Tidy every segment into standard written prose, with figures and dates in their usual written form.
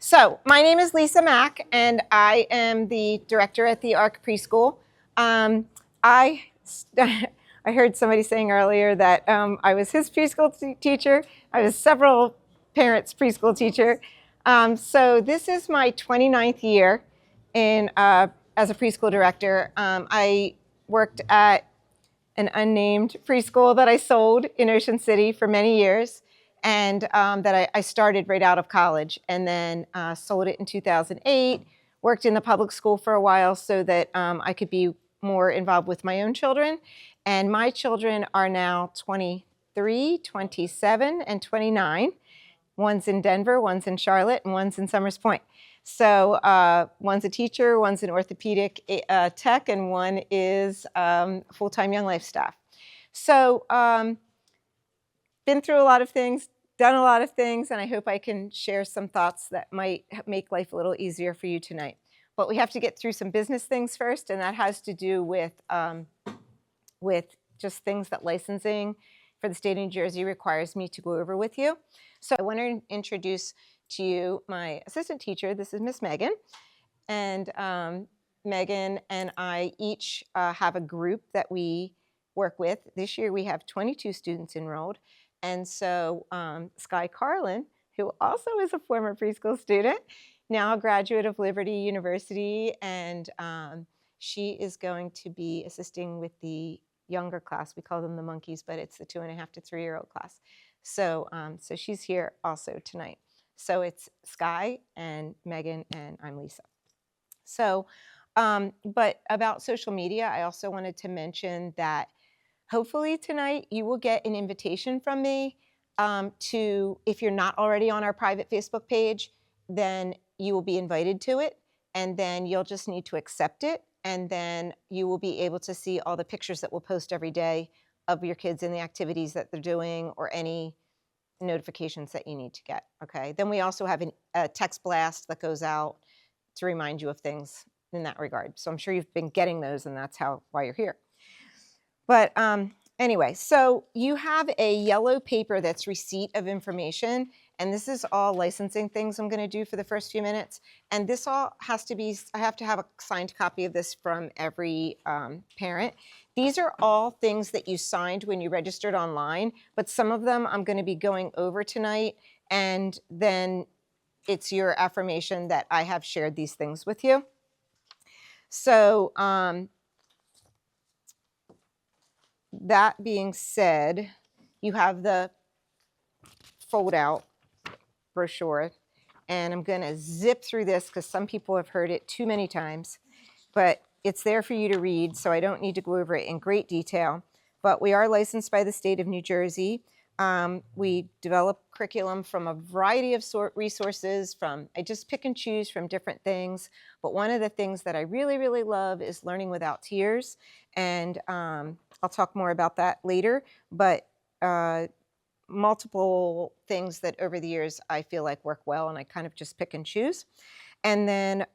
So my name is Lisa Mack, and I am the director at the ARC Preschool. I I heard somebody saying earlier that I was his preschool teacher. I was several parents' preschool teacher. So this is my 29th year in as a preschool director. I worked at an unnamed preschool that I sold in Ocean City for many years, and that I started right out of college, and then sold it in 2008, worked in the public school for a while so that I could be more involved with my own children. And my children are now 23, 27, and 29. One's in Denver, one's in Charlotte, and one's in Summers Point. So one's a teacher, one's an orthopedic tech, and one is full-time Young Life staff. So been through a lot of things, done a lot of things, and I hope I can share some thoughts that might make life a little easier for you tonight. But we have to get through some business things first, and that has to do with just things that licensing for the state of New Jersey requires me to go over with you. So I want to introduce to you my assistant teacher. This is Miss Megan. And Megan and I each have a group that we work with. This year we have 22 students enrolled. And so Sky Carlin, who also is a former preschool student, now a graduate of Liberty University, and she is going to be assisting with the younger class. We call them the monkeys, but it's the 2.5 to 3-year-old class. So, so she's here also tonight. So it's Sky and Megan, and I'm Lisa. So, but about social media, I also wanted to mention that hopefully tonight you will get an invitation from me to, if you're not already on our private Facebook page, then you will be invited to it, and then you'll just need to accept it, and then you will be able to see all the pictures that we'll post every day of your kids and the activities that they're doing, or any notifications that you need to get, okay? Then we also have a text blast that goes out to remind you of things in that regard. So I'm sure you've been getting those, and that's why you're here. But anyway, so you have a yellow paper that's receipt of information, and this is all licensing things I'm going to do for the first few minutes. And this all has to be, I have to have a signed copy of this from every parent. These are all things that you signed when you registered online, but some of them I'm going to be going over tonight, and then it's your affirmation that I have shared these things with you. So that being said, you have the fold-out brochure, and I'm going to zip through this because some people have heard it too many times, but it's there for you to read, so I don't need to go over it in great detail. But we are licensed by the state of New Jersey. We develop curriculum from a variety of resources. I just pick and choose from different things. But one of the things that I really, really love is Learning Without Tears. And I'll talk more about that later. But multiple things that over the years I feel like work well, and I kind of just pick and choose. And then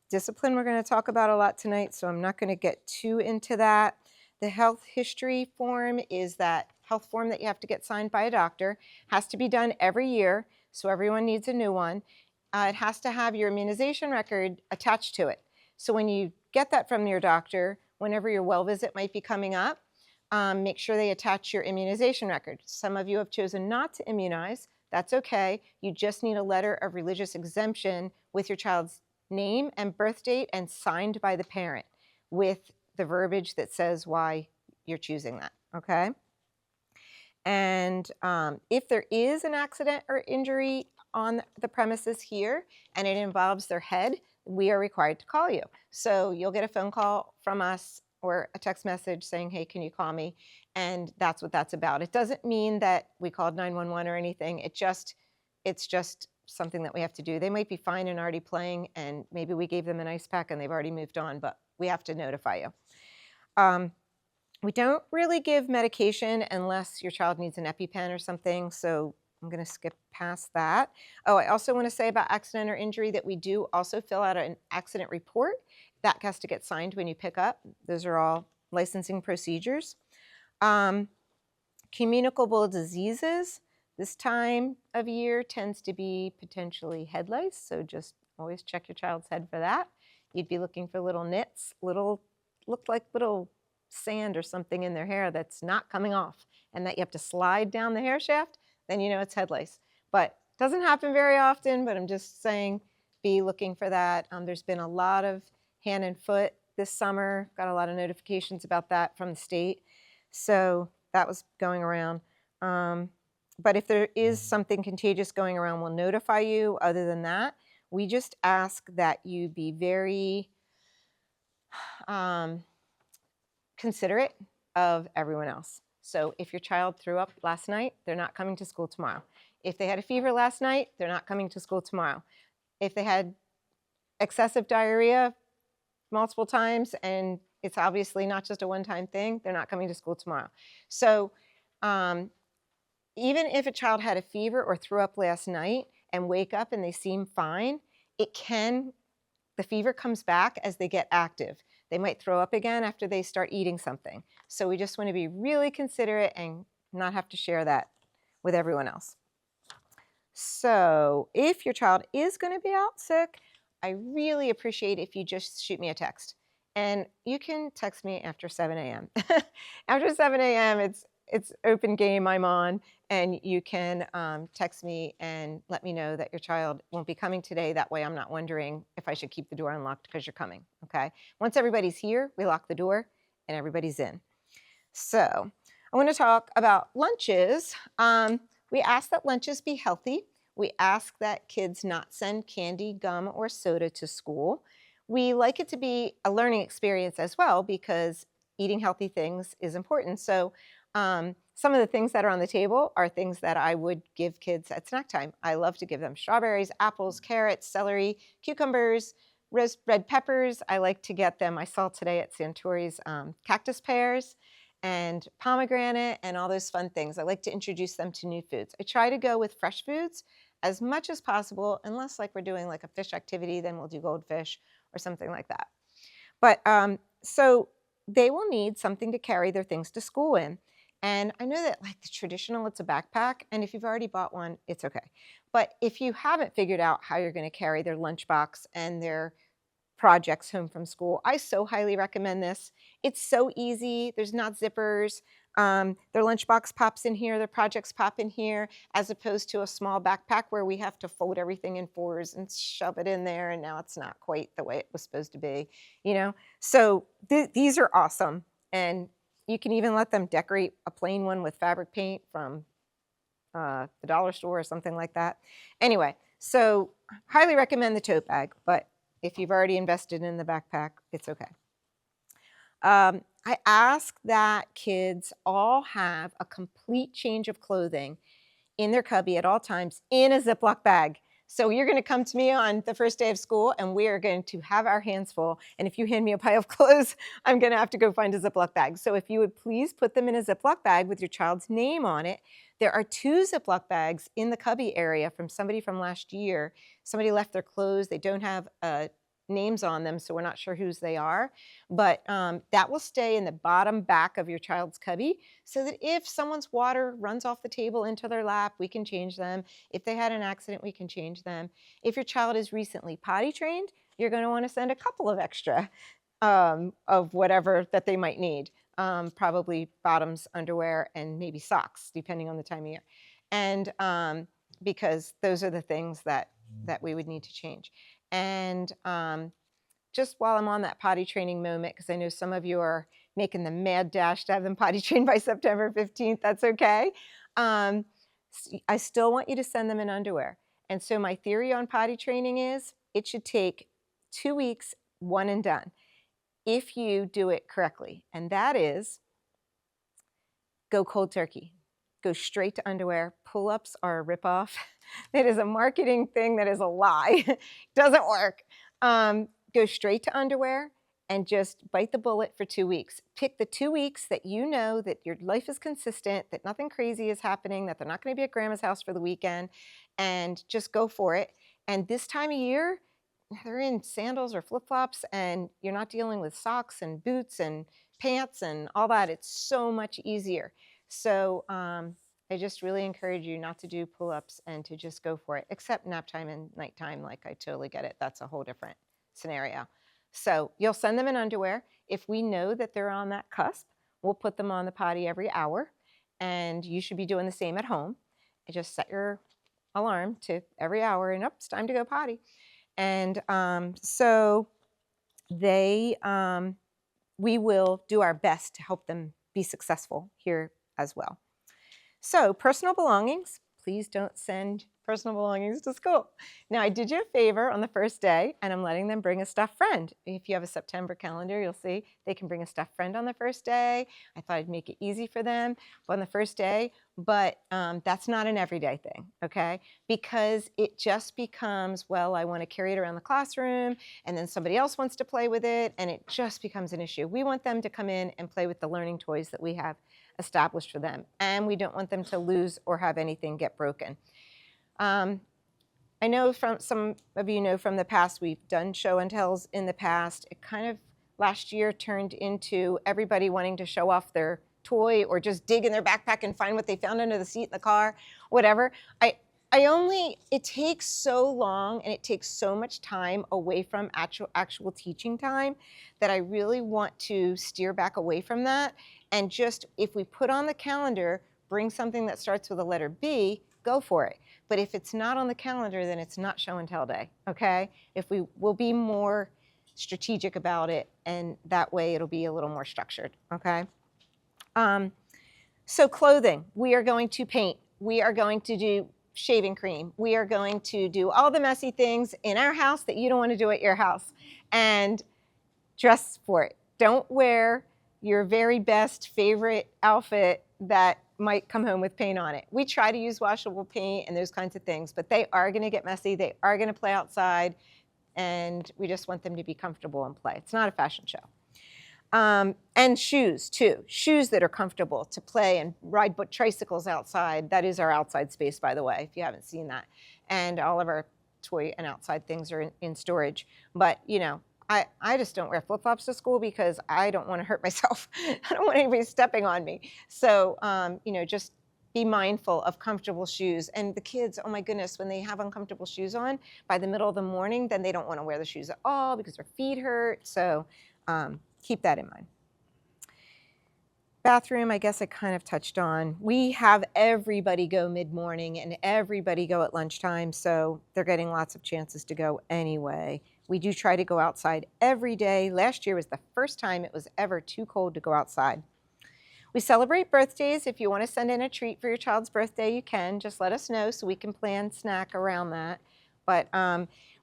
discipline we're going to talk about a lot tonight, so I'm not going to get too into that. The health history form is that health form that you have to get signed by a doctor. Has to be done every year, so everyone needs a new one. It has to have your immunization record attached to it. So when you get that from your doctor, whenever your well visit might be coming up, make sure they attach your immunization record. Some of you have chosen not to immunize. That's okay. You just need a letter of religious exemption with your child's name and birth date and signed by the parent with the verbiage that says why you're choosing that, okay? And if there is an accident or injury on the premises here and it involves their head, we are required to call you. So you'll get a phone call from us or a text message saying, hey, can you call me? And that's what that's about. It doesn't mean that we called 911 or anything. It's just something that we have to do. They might be fine and already playing, and maybe we gave them an ice pack and they've already moved on, but we have to notify you. We don't really give medication unless your child needs an EpiPen or something, so I'm going to skip past that. Oh, I also want to say about accident or injury that we do also fill out an accident report. That has to get signed when you pick up. Those are all licensing procedures. Communicable diseases. This time of year tends to be potentially head lice, so just always check your child's head for that. You'd be looking for little nits, look like little sand or something in their hair that's not coming off, and that you have to slide down the hair shaft, then you know it's head lice. But it doesn't happen very often, but I'm just saying be looking for that. There's been a lot of hand and foot this summer. Got a lot of notifications about that from the state. So that was going around. But if there is something contagious going around, we'll notify you. Other than that, we just ask that you be very considerate of everyone else. So if your child threw up last night, they're not coming to school tomorrow. If they had a fever last night, they're not coming to school tomorrow. If they had excessive diarrhea multiple times and it's obviously not just a one-time thing, they're not coming to school tomorrow. So even if a child had a fever or threw up last night and wake up and they seem fine, the fever comes back as they get active. They might throw up again after they start eating something. So we just want to be really considerate and not have to share that with everyone else. So if your child is going to be out sick, I really appreciate if you just shoot me a text. And you can text me after 7 a.m. After 7 a.m., it's open game I'm on, and you can text me and let me know that your child won't be coming today. That way I'm not wondering if I should keep the door unlocked because you're coming, okay? Once everybody's here, we lock the door and everybody's in. So I want to talk about lunches. We ask that lunches be healthy. We ask that kids not send candy, gum, or soda to school. We like it to be a learning experience as well because eating healthy things is important. So some of the things that are on the table are things that I would give kids at snack time. I love to give them strawberries, apples, carrots, celery, cucumbers, red peppers. I like to get them, I saw today at Santori's, cactus pears and pomegranate and all those fun things. I like to introduce them to new foods. I try to go with fresh foods as much as possible, unless like we're doing like a fish activity, then we'll do goldfish or something like that. But so they will need something to carry their things to school in. And I know that like the traditional, it's a backpack, and if you've already bought one, it's okay. But if you haven't figured out how you're going to carry their lunchbox and their projects home from school, I so highly recommend this. It's so easy. There's not zippers. Their lunchbox pops in here, their projects pop in here, as opposed to a small backpack where we have to fold everything in fours and shove it in there, and now it's not quite the way it was supposed to be, you know? So these are awesome, and you can even let them decorate a plain one with fabric paint from the dollar store or something like that. Anyway, so highly recommend the tote bag, but if you've already invested in the backpack, it's okay. I ask that kids all have a complete change of clothing in their cubby at all times in a Ziploc bag. So you're going to come to me on the first day of school and we are going to have our hands full. And if you hand me a pile of clothes, I'm going to have to go find a Ziploc bag. So if you would please put them in a Ziploc bag with your child's name on it. There are 2 Ziploc bags in the cubby area from somebody from last year. Somebody left their clothes. They don't have names on them, so we're not sure whose they are. But that will stay in the bottom back of your child's cubby so that if someone's water runs off the table into their lap, we can change them. If they had an accident, we can change them. If your child is recently potty trained, you're going to want to send a couple of extra of whatever that they might need. Probably bottoms, underwear, and maybe socks, depending on the time of year. And because those are the things that we would need to change. And just while I'm on that potty training moment, because I know some of you are making the mad dash to have them potty trained by September 15th, that's okay. I still want you to send them in underwear. And so my theory on potty training is it should take 2 weeks, one and done, if you do it correctly. And that is go cold turkey. Go straight to underwear. Pull-ups are a ripoff. It is a marketing thing that is a lie. Doesn't work. Go straight to underwear and just bite the bullet for 2 weeks. Pick the 2 weeks that you know that your life is consistent, that nothing crazy is happening, that they're not going to be at grandma's house for the weekend, and just go for it. And this time of year, they're in sandals or flip-flops, and you're not dealing with socks and boots and pants and all that. It's so much easier. So I just really encourage you not to do pull-ups and to just go for it, except nap time and nighttime. Like, I totally get it. That's a whole different scenario. So you'll send them in underwear. If we know that they're on that cusp, we'll put them on the potty every hour, and you should be doing the same at home. And just set your alarm to every hour, and it's time to go potty. And so they, we will do our best to help them be successful here as well. So personal belongings, please don't send personal belongings to school. Now, I did you a favor on the first day, and I'm letting them bring a stuffed friend. If you have a September calendar, you'll see they can bring a stuffed friend on the first day. I thought I'd make it easy for them on the first day, but that's not an everyday thing, okay? Because it just becomes, well, I want to carry it around the classroom, and then somebody else wants to play with it, and it just becomes an issue. We want them to come in and play with the learning toys that we have established for them, and we don't want them to lose or have anything get broken. I know from some of you know from the past, we've done show and tells in the past. It kind of last year turned into everybody wanting to show off their toy or just dig in their backpack and find what they found under the seat in the car, whatever. It takes so long and it takes so much time away from actual teaching time that I really want to steer back away from that. And just, if we put on the calendar, bring something that starts with a letter B, go for it. But if it's not on the calendar, then it's not show and tell day, okay? If we will be more strategic about it, and that way it'll be a little more structured, okay? So clothing, we are going to paint. We are going to do shaving cream. We are going to do all the messy things in our house that you don't want to do at your house, and dress for it. Don't wear your very best favorite outfit that might come home with paint on it. We try to use washable paint and those kinds of things, but they are going to get messy. They are going to play outside, and we just want them to be comfortable and play. It's not a fashion show. And shoes too. Shoes that are comfortable to play and ride tricycles outside. That is our outside space, by the way, if you haven't seen that. And all of our toy and outside things are in storage. But, you know, I just don't wear flip-flops to school because I don't want to hurt myself. I don't want anybody stepping on me. So, you know, just be mindful of comfortable shoes. And the kids, oh my goodness, when they have uncomfortable shoes on by the middle of the morning, then they don't want to wear the shoes at all because their feet hurt. So keep that in mind. Bathroom, I guess I kind of touched on. We have everybody go mid-morning and everybody go at lunchtime, so they're getting lots of chances to go anyway. We do try to go outside every day. Last year was the first time it was ever too cold to go outside. We celebrate birthdays. If you want to send in a treat for your child's birthday, you can. Just let us know so we can plan snack around that. But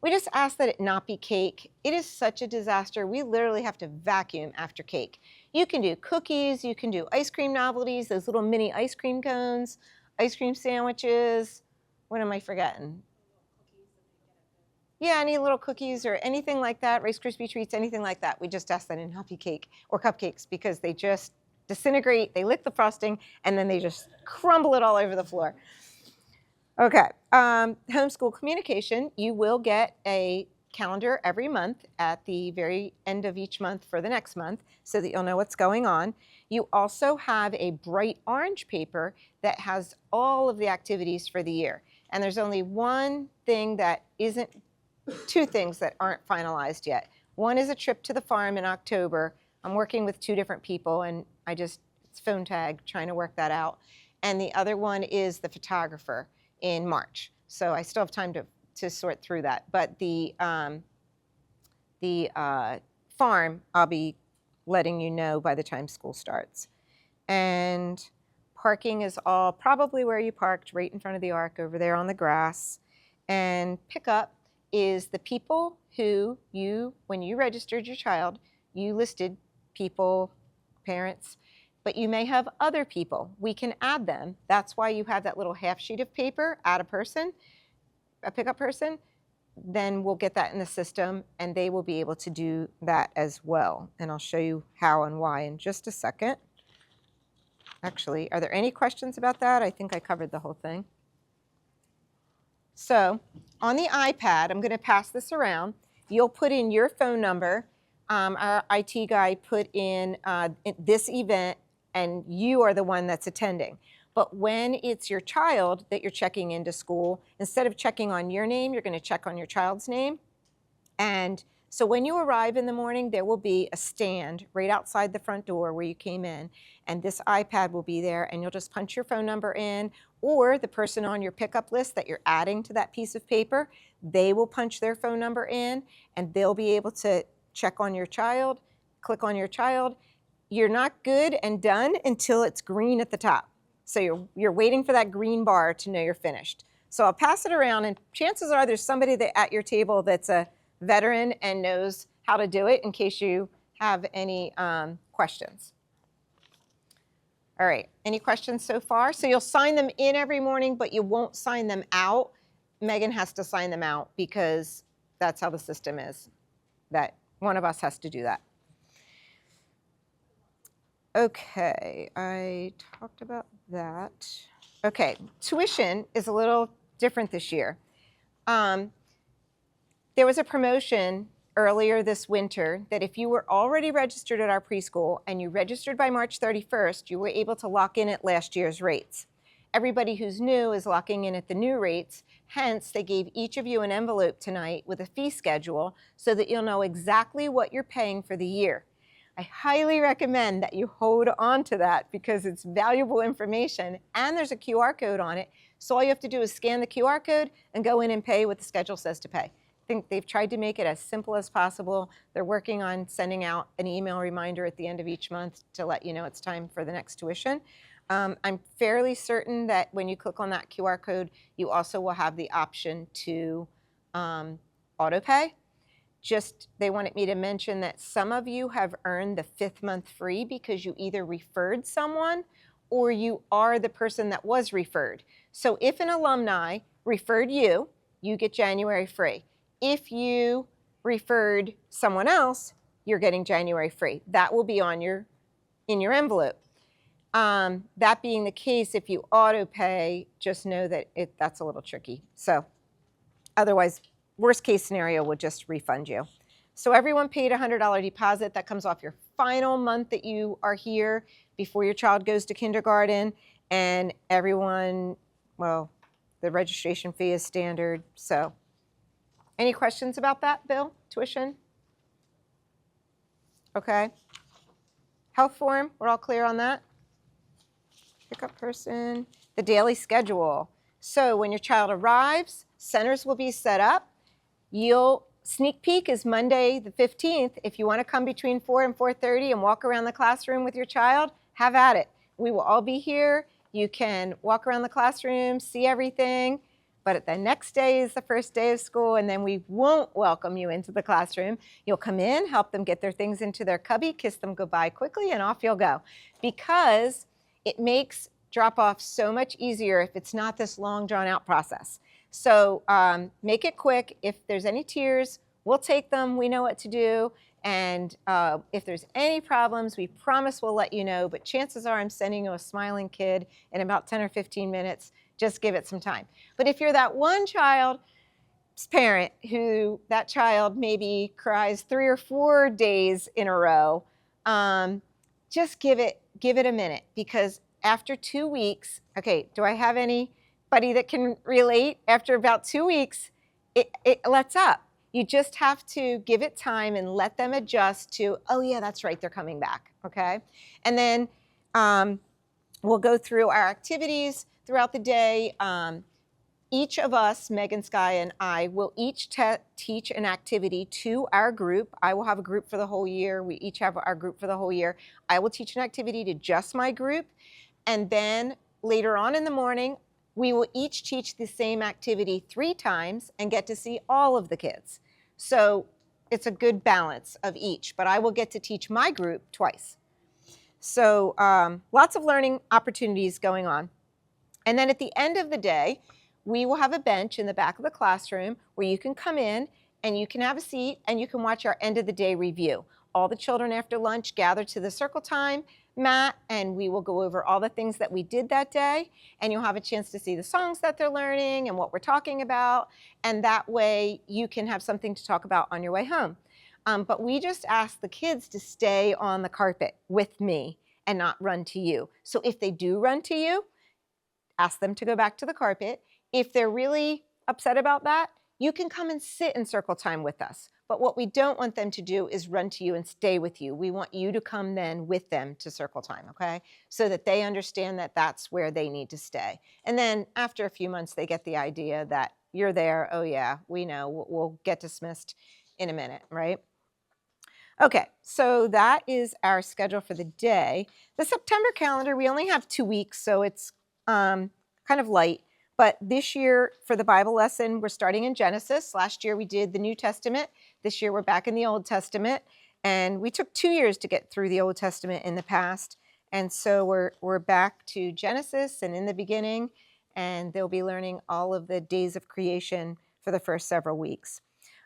we just ask that it not be cake. It is such a disaster. We literally have to vacuum after cake. You can do cookies, you can do ice cream novelties, those little mini ice cream cones, ice cream sandwiches. What am I forgetting? Yeah, any little cookies or anything like that, Rice Krispie treats, anything like that. We just ask that it not be cake or cupcakes because they just disintegrate, they lick the frosting, and then they just crumble it all over the floor. Okay, homeschool communication, you will get a calendar every month at the very end of each month for the next month so that you'll know what's going on. You also have a bright orange paper that has all of the activities for the year. And there's only one thing that isn't, two things that aren't finalized yet. One is a trip to the farm in October. I'm working with 2 different people and it's phone tag, trying to work that out. And the other one is the photographer in March. So I still have time to sort through that. But the farm, I'll be letting you know by the time school starts. And parking is all probably where you parked, right in front of the Ark over there on the grass. And pickup is the people who when you registered your child, you listed people, parents, but you may have other people. We can add them. That's why you have that little half sheet of paper, add a person, a pickup person, then we'll get that in the system and they will be able to do that as well. And I'll show you how and why in just a second. Actually, are there any questions about that? I think I covered the whole thing. So on the iPad, I'm going to pass this around. You'll put in your phone number. Our IT guy put in this event, and you are the one that's attending. But when it's your child that you're checking into school, instead of checking on your name, you're going to check on your child's name. And so when you arrive in the morning, there will be a stand right outside the front door where you came in, and this iPad will be there, and you'll just punch your phone number in, or the person on your pickup list that you're adding to that piece of paper, they will punch their phone number in, and they'll be able to check on your child, click on your child. You're not good and done until it's green at the top. So you're waiting for that green bar to know you're finished. So I'll pass it around, and chances are there's somebody at your table that's a veteran and knows how to do it in case you have any questions. All right, any questions so far? So you'll sign them in every morning, but you won't sign them out. Megan has to sign them out because that's how the system is, that one of us has to do that. Okay, I talked about that. Okay, tuition is a little different this year. There was a promotion earlier this winter that if you were already registered at our preschool and you registered by March 31st, you were able to lock in at last year's rates. Everybody who's new is locking in at the new rates. Hence, they gave each of you an envelope tonight with a fee schedule so that you'll know exactly what you're paying for the year. I highly recommend that you hold on to that because it's valuable information and there's a QR code on it. So all you have to do is scan the QR code and go in and pay what the schedule says to pay. I think they've tried to make it as simple as possible. They're working on sending out an email reminder at the end of each month to let you know it's time for the next tuition. I'm fairly certain that when you click on that QR code, you also will have the option to auto pay. Just, they wanted me to mention that some of you have earned the 5th month free because you either referred someone or you are the person that was referred. So if an alumni referred you, you get January free. If you referred someone else, you're getting January free. That will be on in your envelope. That being the case, if you auto pay, just know that that's a little tricky. So otherwise, worst case scenario, we'll just refund you. So everyone paid a $100 deposit. That comes off your final month that you are here before your child goes to kindergarten. And everyone, well, the registration fee is standard. So any questions about that, Bill? Tuition? Okay. Health form, we're all clear on that? Pickup person, the daily schedule. So when your child arrives, centers will be set up. Sneak peek is Monday the 15th. If you want to come between 4 and 4:30 and walk around the classroom with your child, have at it. We will all be here. You can walk around the classroom, see everything, but the next day is the first day of school, and then we won't welcome you into the classroom. You'll come in, help them get their things into their cubby, kiss them goodbye quickly, and off you'll go. Because it makes drop-off so much easier if it's not this long, drawn-out process. So make it quick. If there's any tears, we'll take them. We know what to do. And if there's any problems, we promise we'll let you know. But chances are I'm sending you a smiling kid in about 10 or 15 minutes. Just give it some time. But if you're that one child's parent who that child maybe cries 3 or 4 days in a row, just give it a minute. Because after 2 weeks, okay, do I have anybody that can relate? After about 2 weeks, it lets up. You just have to give it time and let them adjust to, oh yeah, that's right, they're coming back, okay? And then we'll go through our activities throughout the day. Each of us, Megan, Sky, and I, will each teach an activity to our group. I will have a group for the whole year. We each have our group for the whole year. I will teach an activity to just my group. And then later on in the morning, we will each teach the same activity 3 times and get to see all of the kids. So it's a good balance of each, but I will get to teach my group twice. So lots of learning opportunities going on. And then at the end of the day, we will have a bench in the back of the classroom where you can come in and you can have a seat and you can watch our end of the day review. All the children after lunch gather to the circle time mat, and we will go over all the things that we did that day, and you'll have a chance to see the songs that they're learning and what we're talking about, and that way you can have something to talk about on your way home. But we just ask the kids to stay on the carpet with me and not run to you. So if they do run to you, ask them to go back to the carpet. If they're really upset about that, you can come and sit in circle time with us. But what we don't want them to do is run to you and stay with you. We want you to come then with them to circle time, okay? So that they understand that that's where they need to stay. And then after a few months, they get the idea that you're there. Oh yeah, we know, we'll get dismissed in a minute, right? Okay, so that is our schedule for the day. The September calendar, we only have 2 weeks, so it's kind of light. But this year, for the Bible lesson, we're starting in Genesis. Last year, we did the New Testament. This year, we're back in the Old Testament. And we took 2 years to get through the Old Testament in the past. And so we're back to Genesis and in the beginning. And they'll be learning all of the days of creation for the first several weeks.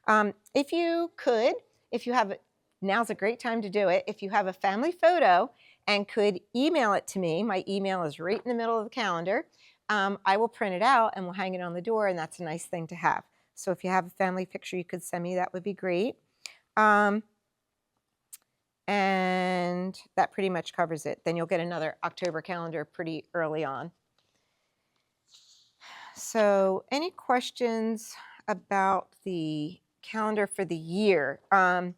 If you have, now's a great time to do it. If you have a family photo and could email it to me, my email is right in the middle of the calendar. I will print it out and we'll hang it on the door, and that's a nice thing to have. So if you have a family picture you could send me, that would be great. And that pretty much covers it. Then you'll get another October calendar pretty early on. So any questions about the calendar for the year? I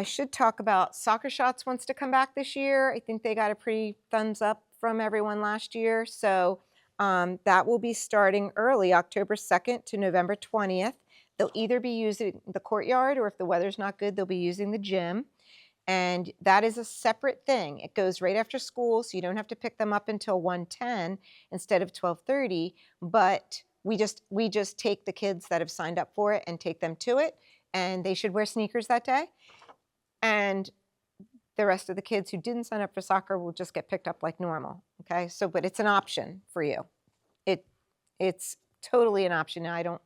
should talk about Soccer Shots wants to come back this year. I think they got a pretty thumbs up from everyone last year. So that will be starting early, October 2nd to November 20th. They'll either be using the courtyard, or if the weather's not good, they'll be using the gym. And that is a separate thing. It goes right after school, so you don't have to pick them up until 1:10 instead of 12:30. But we just take the kids that have signed up for it and take them to it. And they should wear sneakers that day. And the rest of the kids who didn't sign up for soccer will just get picked up like normal, okay? So, but it's an option for you. It's totally an option. I don't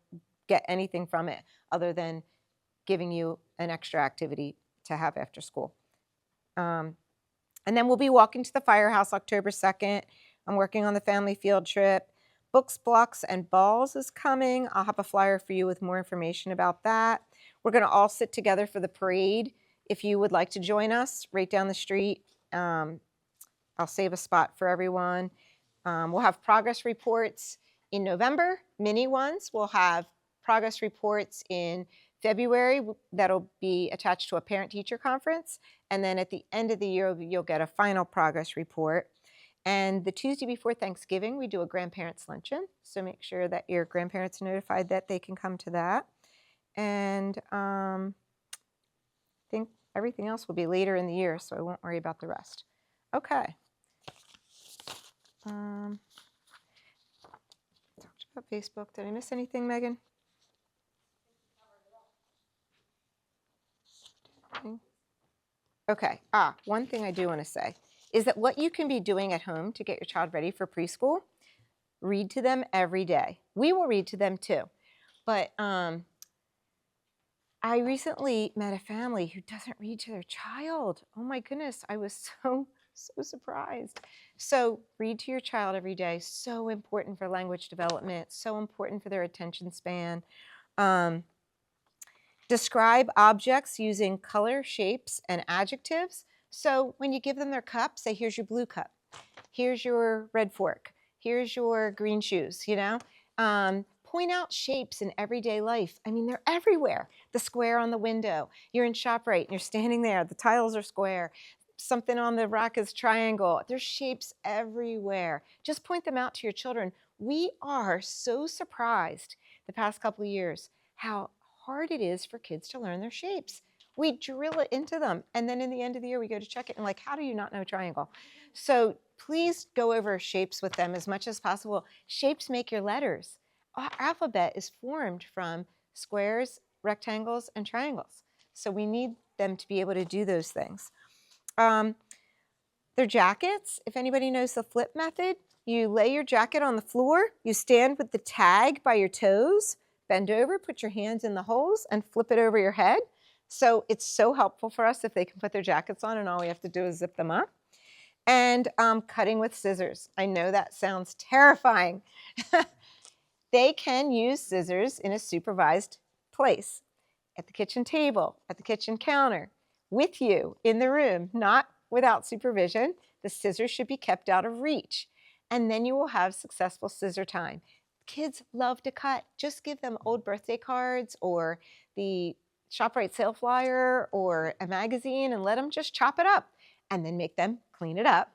get anything from it other than giving you an extra activity to have after school. And then we'll be walking to the firehouse October 2nd. I'm working on the family field trip. Books, Blocks, and Balls is coming. I'll have a flyer for you with more information about that. We're going to all sit together for the parade. If you would like to join us right down the street, I'll save a spot for everyone. We'll have progress reports in November, mini ones. We'll have progress reports in February that'll be attached to a parent-teacher conference. And then at the end of the year, you'll get a final progress report. And the Tuesday before Thanksgiving, we do a grandparents' luncheon. So make sure that your grandparents are notified that they can come to that. And I think everything else will be later in the year, so I won't worry about the rest. Okay. Talked about Facebook. Did I miss anything, Megan? Okay. One thing I do want to say is that what you can be doing at home to get your child ready for preschool, read to them every day. We will read to them too. But I recently met a family who doesn't read to their child. Oh my goodness, I was so surprised. So read to your child every day. So important for language development. So important for their attention span. Describe objects using color, shapes, and adjectives. So when you give them their cup, say, here's your blue cup. Here's your red fork. Here's your green shoes, you know? Point out shapes in everyday life. I mean, they're everywhere. The square on the window. You're in ShopRite and you're standing there. The tiles are square. Something on the rack is triangle. There's shapes everywhere. Just point them out to your children. We are so surprised the past couple of years how hard it is for kids to learn their shapes. We drill it into them. And then in the end of the year, we go to check it and like, how do you not know triangle? So please go over shapes with them as much as possible. Shapes make your letters. Our alphabet is formed from squares, rectangles, and triangles. So we need them to be able to do those things. Their jackets, if anybody knows the flip method, you lay your jacket on the floor, you stand with the tag by your toes, bend over, put your hands in the holes, and flip it over your head. So it's so helpful for us if they can put their jackets on and all we have to do is zip them up. And cutting with scissors. I know that sounds terrifying. They can use scissors in a supervised place, at the kitchen table, at the kitchen counter, with you in the room, not without supervision. The scissors should be kept out of reach. and then you will have successful scissor time. Kids love to cut. Just give them old birthday cards or the ShopRite sale flyer or a magazine and let them just chop it up, and then make them clean it up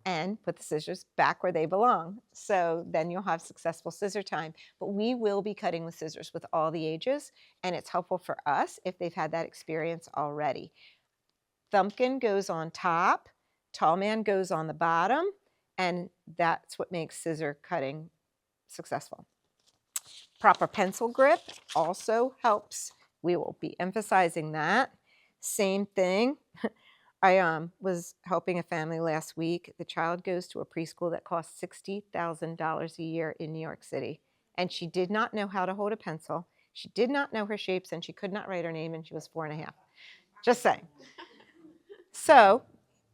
and put the scissors back where they belong. So then you'll have successful scissor time. But we will be cutting with scissors with all the ages, and it's helpful for us if they've had that experience already. Thumbkin goes on top, tall man goes on the bottom, and that's what makes scissor cutting successful. Proper pencil grip also helps. We will be emphasizing that. Same thing. I was helping a family last week. The child goes to a preschool that costs $60,000 a year in New York City. And she did not know how to hold a pencil. She did not know her shapes, and she could not write her name, and she was 4.5. Just saying. So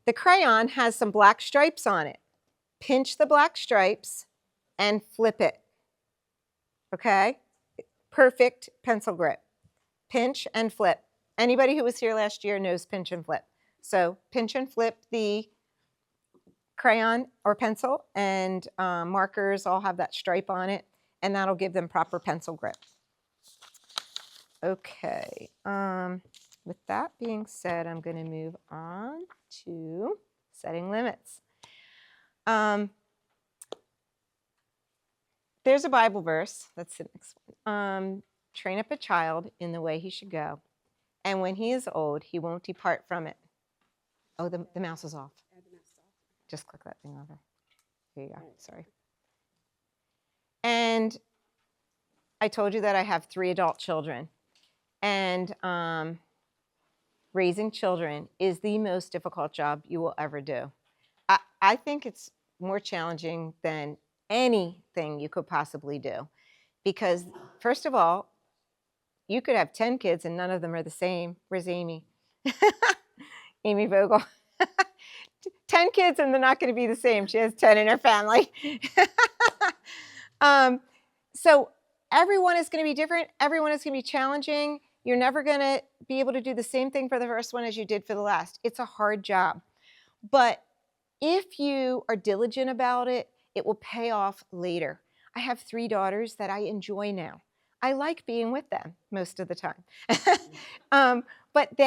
the crayon has some black stripes on it. Pinch the black stripes and flip it. Okay? Perfect pencil grip. Pinch and flip. Anybody who was here last year knows pinch and flip. So pinch and flip the crayon or pencil, and markers all have that stripe on it, and that'll give them proper pencil grip. Okay, with that being said, I'm going to move on to setting limits. There's a Bible verse, that's the next one. Train up a child in the way he should go, and when he is old, he won't depart from it. Oh, the mouse is off. Just click that thing over. There you go. Sorry. And I told you that I have 3 adult children. And raising children is the most difficult job you will ever do. I think it's more challenging than anything you could possibly do. Because, first of all, you could have 10 kids and none of them are the same. Where's Amy? Amy Vogel. 10 kids and they're not going to be the same. She has 10 in her family. So everyone is going to be different. Everyone is going to be challenging. You're never going to be able to do the same thing for the first one as you did for the last. It's a hard job. But if you are diligent about it, it will pay off later. I have 3 daughters that I enjoy now. I like being with them most of the time. But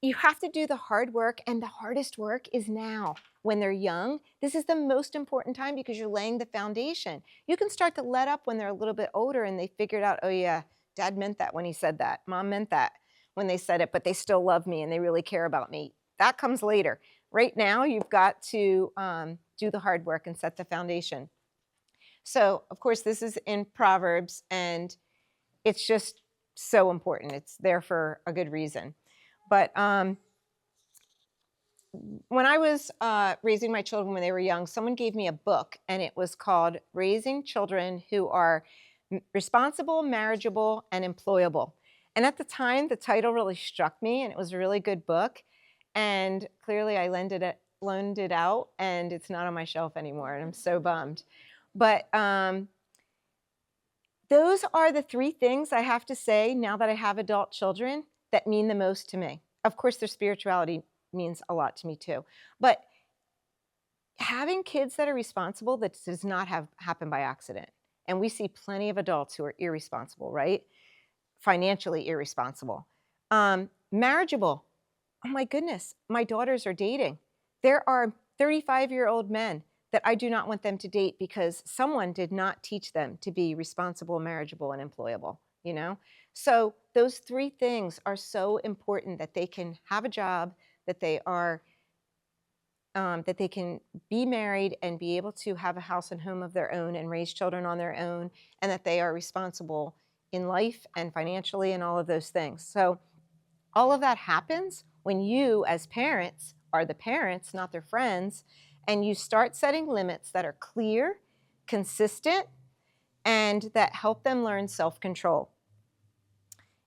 you have to do the hard work, and the hardest work is now when they're young. This is the most important time because you're laying the foundation. You can start to let up when they're a little bit older and they figured out, oh yeah, Dad meant that when he said that. Mom meant that when they said it, but they still love me and they really care about me. That comes later. Right now, you've got to do the hard work and set the foundation. So, of course, this is in Proverbs, and it's just so important. It's there for a good reason. But when I was raising my children when they were young, someone gave me a book, and it was called Raising Children Who Are Responsible, Marriageable, and Employable. And at the time, the title really struck me, and it was a really good book. And clearly, I loaned it out, and it's not on my shelf anymore, and I'm so bummed. But those are the 3 things I have to say now that I have adult children that mean the most to me. Of course, their spirituality means a lot to me too. But having kids that are responsible, that does not happen by accident. And we see plenty of adults who are irresponsible, right? Financially irresponsible. Marriageable. Oh my goodness, my daughters are dating. There are 35-year-old men that I do not want them to date because someone did not teach them to be responsible, marriageable, and employable, you know? So those 3 things are so important, that they can have a job, that they are, that they can be married and be able to have a house and home of their own and raise children on their own, and that they are responsible in life and financially and all of those things. So all of that happens when you, as parents, are the parents, not their friends, and you start setting limits that are clear, consistent, and that help them learn self-control.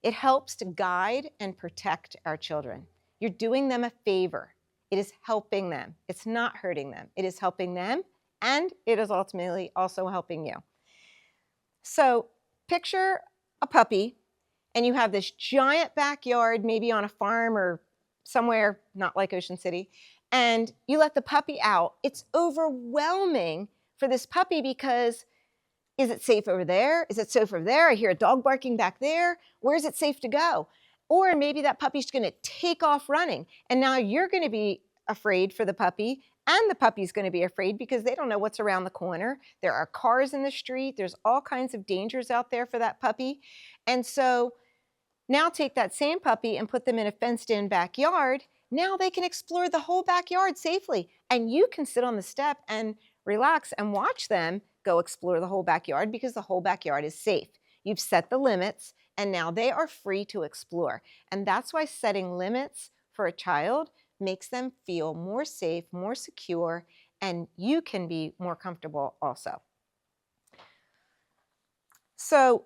It helps to guide and protect our children. You're doing them a favor. It is helping them. It's not hurting them. It is helping them, and it is ultimately also helping you. So picture a puppy, and you have this giant backyard, maybe on a farm or somewhere not like Ocean City, and you let the puppy out, it's overwhelming for this puppy because is it safe over there? Is it safe over there? I hear a dog barking back there. Where is it safe to go? Or maybe that puppy's going to take off running, and now you're going to be afraid for the puppy, and the puppy's going to be afraid because they don't know what's around the corner. There are cars in the street. There's all kinds of dangers out there for that puppy. And so now take that same puppy and put them in a fenced-in backyard. Now they can explore the whole backyard safely, and you can sit on the step and relax and watch them go explore the whole backyard because the whole backyard is safe. You've set the limits, and now they are free to explore. And that's why setting limits for a child makes them feel more safe, more secure, and you can be more comfortable also. So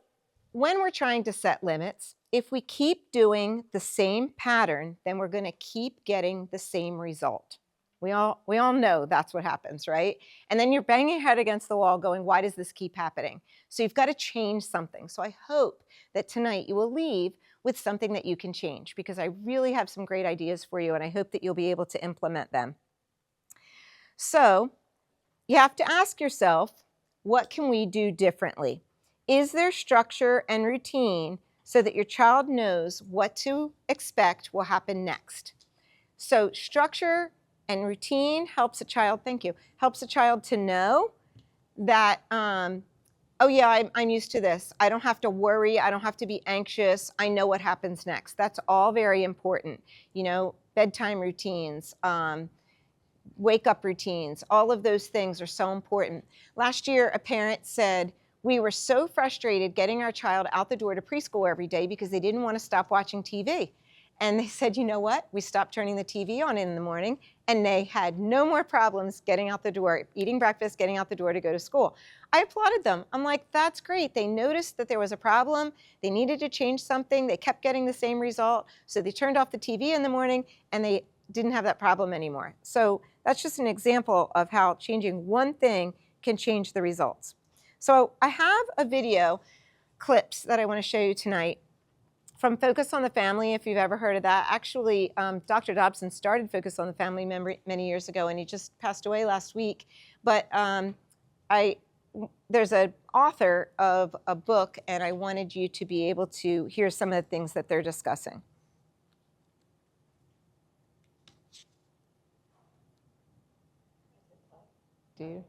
when we're trying to set limits, if we keep doing the same pattern, then we're going to keep getting the same result. We all know that's what happens, right? And then you're banging your head against the wall going, why does this keep happening? So you've got to change something. So I hope that tonight you will leave with something that you can change, because I really have some great ideas for you, and I hope that you'll be able to implement them. So you have to ask yourself, what can we do differently? Is there structure and routine so that your child knows what to expect will happen next? So structure and routine helps a child, helps a child to know that, oh yeah, I'm used to this. I don't have to worry. I don't have to be anxious. I know what happens next. That's all very important. You know, bedtime routines, wake up routines, all of those things are so important. Last year, a parent said, we were so frustrated getting our child out the door to preschool every day because they didn't want to stop watching TV. And they said, you know what? We stopped turning the TV on in the morning, and they had no more problems getting out the door, eating breakfast, getting out the door to go to school. I applauded them. I'm like, that's great. They noticed that there was a problem. They needed to change something. They kept getting the same result. So they turned off the TV in the morning, and they didn't have that problem anymore. So that's just an example of how changing one thing can change the results. So I have a video clips that I want to show you tonight from Focus on the Family, if you've ever heard of that. Actually, Dr. Dobson started Focus on the Family many years ago, and he just passed away last week. But there's an author of a book, and I wanted you to be able to hear some of the things that they're discussing. Do you?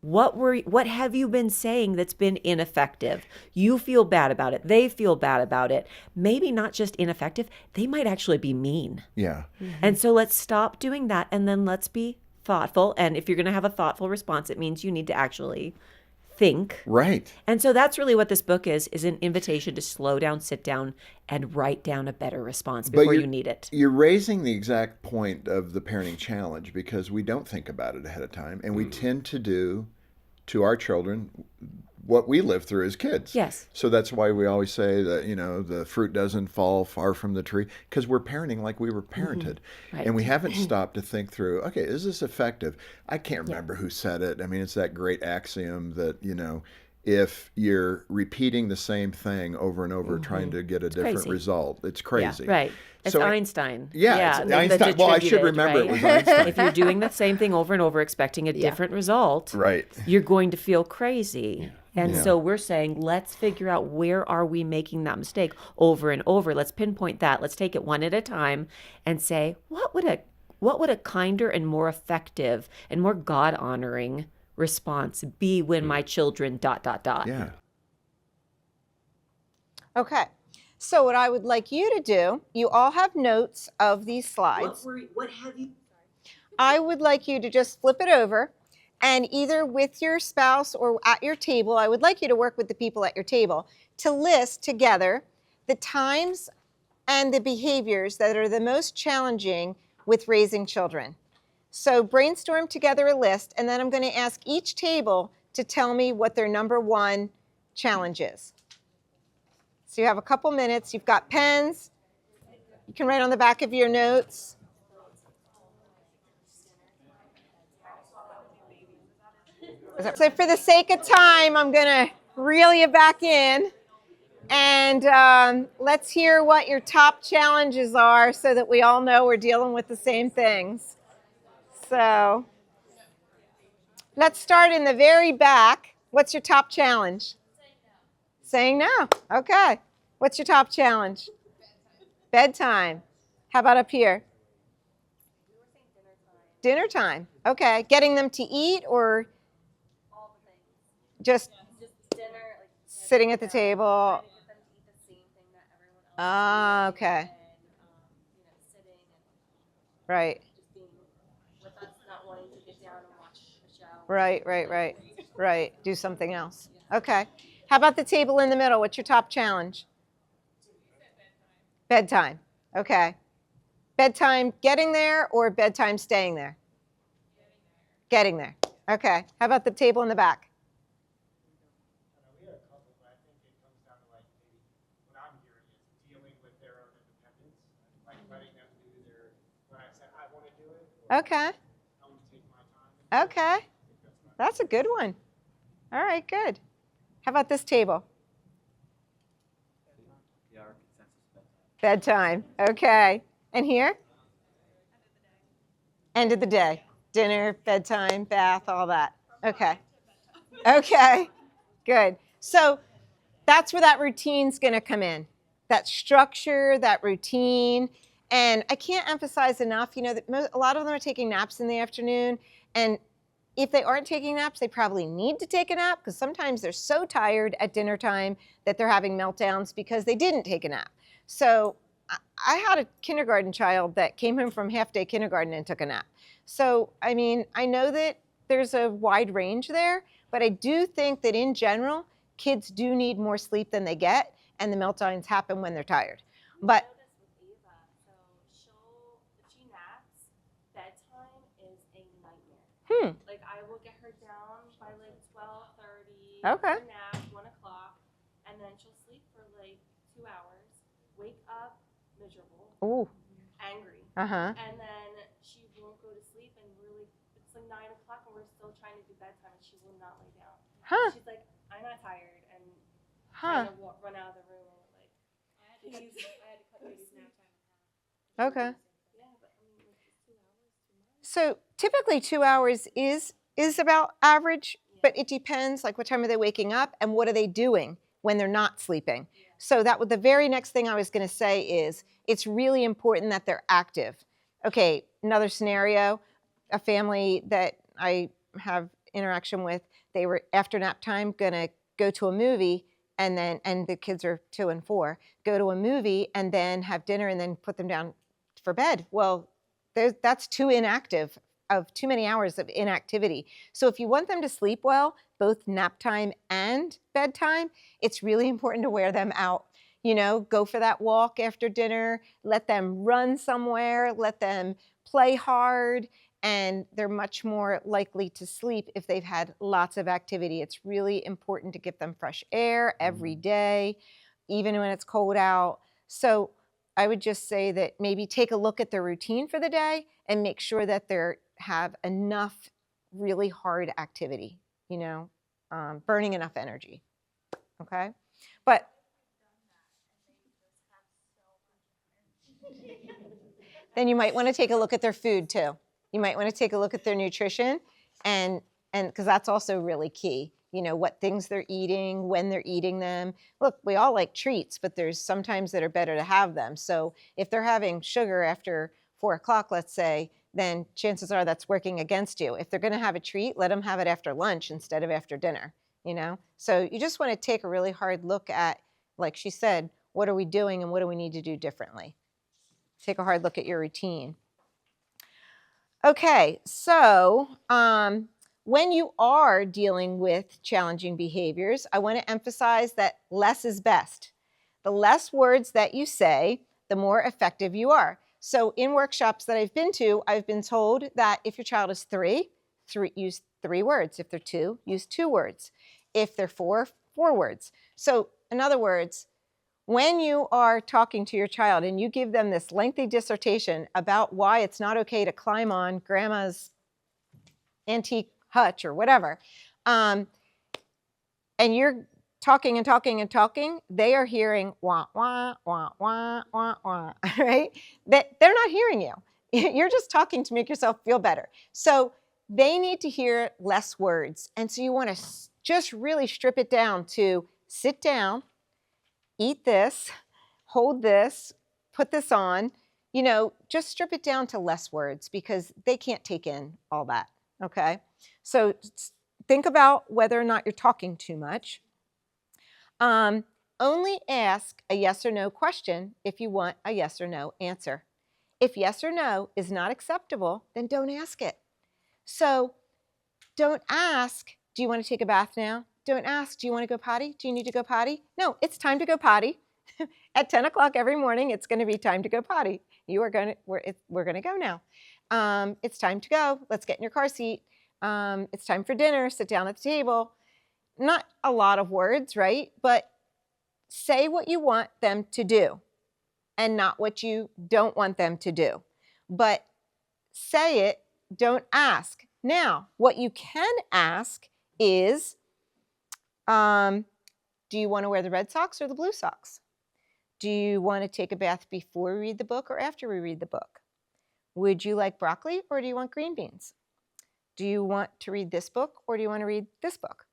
What have you been saying that's been ineffective? You feel bad about it. They feel bad about it. Maybe not just ineffective. They might actually be mean. Yeah. Mm-hmm. And so let's stop doing that, and then let's be thoughtful. And if you're going to have a thoughtful response, it means you need to actually think. Right. And so that's really what this book is an invitation to slow down, sit down, and write down a better response before you need it. You're raising the exact point of the parenting challenge, because we don't think about it ahead of time, and we tend to do to our children what we live through as kids. Yes. So that's why we always say that, you know, the fruit doesn't fall far from the tree, because we're parenting like we were parented. Mm-hmm. Right. And we haven't stopped to think through, okay, is this effective? I can't remember who said it. I mean, it's that great axiom that, you know, if you're repeating the same thing over and over, trying to get a different result, it's crazy. Yeah, right. It's Einstein. Yeah, it's Einstein. Well, I should remember it was Einstein. If you're doing the same thing over and over, expecting a different result, right, you're going to feel crazy. Yeah. And so we're saying, let's figure out where are we making that mistake over and over. Let's pinpoint that. Let's take it one at a time and say, what would a kinder and more effective and more God-honoring response be when my children ... Yeah. Okay. So what I would like you to do, you all have notes of these slides. What have you? I would like you to just flip it over, and either with your spouse or at your table, I would like you to work with the people at your table to list together the times and the behaviors that are the most challenging with raising children. So brainstorm together a list, and then I'm going to ask each table to tell me what their number one challenge is. So you have a couple minutes. You've got pens. You can write on the back of your notes. So for the sake of time, I'm going to reel you back in. And let's hear what your top challenges are so that we all know we're dealing with the same things. So let's start in the very back. What's your top challenge? Saying no. Okay. What's your top challenge? Bedtime. How about up here? Dinner time. Okay. Getting them to eat or just sitting at the table? Ah, okay. Right. Right. Do something else. Okay. How about the table in the middle? What's your top challenge? Bedtime. Okay. Bedtime getting there or bedtime staying there? Getting there. Okay. How about the table in the back? We had a couple, but I think it comes down to like maybe what I'm hearing is dealing with their own independence, like letting them do their when I said I want to do it. Okay. I want to take my time. Okay. That's a good one. All right, good. How about this table? Bedtime. Okay. And here? End of the day. Dinner, bedtime, bath, all that. Okay. Okay. Good. So that's where that routine's going to come in. That structure, that routine. And I can't emphasize enough, that a lot of them are taking naps in the afternoon. And if they aren't taking naps, they probably need to take a nap because sometimes they're so tired at dinner time that they're having meltdowns because they didn't take a nap. So I had a kindergarten child that came home from half-day kindergarten and took a nap. So, I mean, I know that there's a wide range there, but I do think that in general, kids do need more sleep than they get, and the meltdowns happen when they're tired. But If she naps, bedtime is a nightmare. Like I will get her down by like 12:30. Okay. Nap 1 o'clock, and then she'll sleep for like 2 hours. Wake up miserable. Ooh. Angry. And then she won't go to sleep, and it's like 9 o'clock, and we're still trying to do bedtime, and she will not lay down. She's like, I'm not tired, and trying to run out of the room, and we're like, I had to cut baby's nap time. Okay. Yeah, but I mean, like 2 hours too much. So typically 2 hours is about average, but it depends, like what time are they waking up and what are they doing when they're not sleeping. So that was the very next thing I was going to say is it's really important that they're active. Okay, another scenario, a family that I have interaction with, they were after nap time going to go to a movie and the kids are 2 and 4, go to a movie and then have dinner and then put them down for bed. Well, that's too many hours of inactivity. So if you want them to sleep well, both nap time and bedtime, it's really important to wear them out. Go for that walk after dinner, let them run somewhere, let them play hard, and they're much more likely to sleep if they've had lots of activity. It's really important to give them fresh air every day, even when it's cold out. So I would just say that maybe take a look at their routine for the day and make sure that they have enough really hard activity, burning enough energy. Okay? But then you might want to take a look at their food too. You might want to take a look at their nutrition and because that's also really key. What things they're eating, when they're eating them. Look, we all like treats, but there's sometimes that are better to have them. So if they're having sugar after 4 o'clock, let's say, then chances are that's working against you. If they're going to have a treat, let them have it after lunch instead of after dinner, So you just want to take a really hard look at, like she said, what are we doing and what do we need to do differently? Take a hard look at your routine. Okay, so when you are dealing with challenging behaviors, I want to emphasize that less is best. The less words that you say, the more effective you are. So in workshops that I've been to, I've been told that if your child is 3, use 3 words. If they're 2, use 2 words. If they're 4, 4 words. So in other words, when you are talking to your child and you give them this lengthy dissertation about why it's not okay to climb on grandma's antique hutch or whatever, and you're talking and talking and talking, they are hearing wah, wah, wah, wah, wah, wah, right? They're not hearing you. You're just talking to make yourself feel better. So they need to hear less words. And so you want to just really strip it down to sit down, eat this, hold this, put this on, just strip it down to less words because they can't take in all that, okay? So think about whether or not you're talking too much. Only ask a yes or no question if you want a yes or no answer. If yes or no is not acceptable, then don't ask it. So don't ask, do you want to take a bath now? Don't ask, do you want to go potty? Do you need to go potty? No, it's time to go potty. At 10 o'clock every morning, it's going to be time to go potty. We're going to go now. It's time to go. Let's get in your car seat. It's time for dinner. Sit down at the table. Not a lot of words, right? But say what you want them to do and not what you don't want them to do. But say it, don't ask. Now, what you can ask is, do you want to wear the red socks or the blue socks? Do you want to take a bath before we read the book or after we read the book? Would you like broccoli or do you want green beans? Do you want to read this book or do you want to read this book?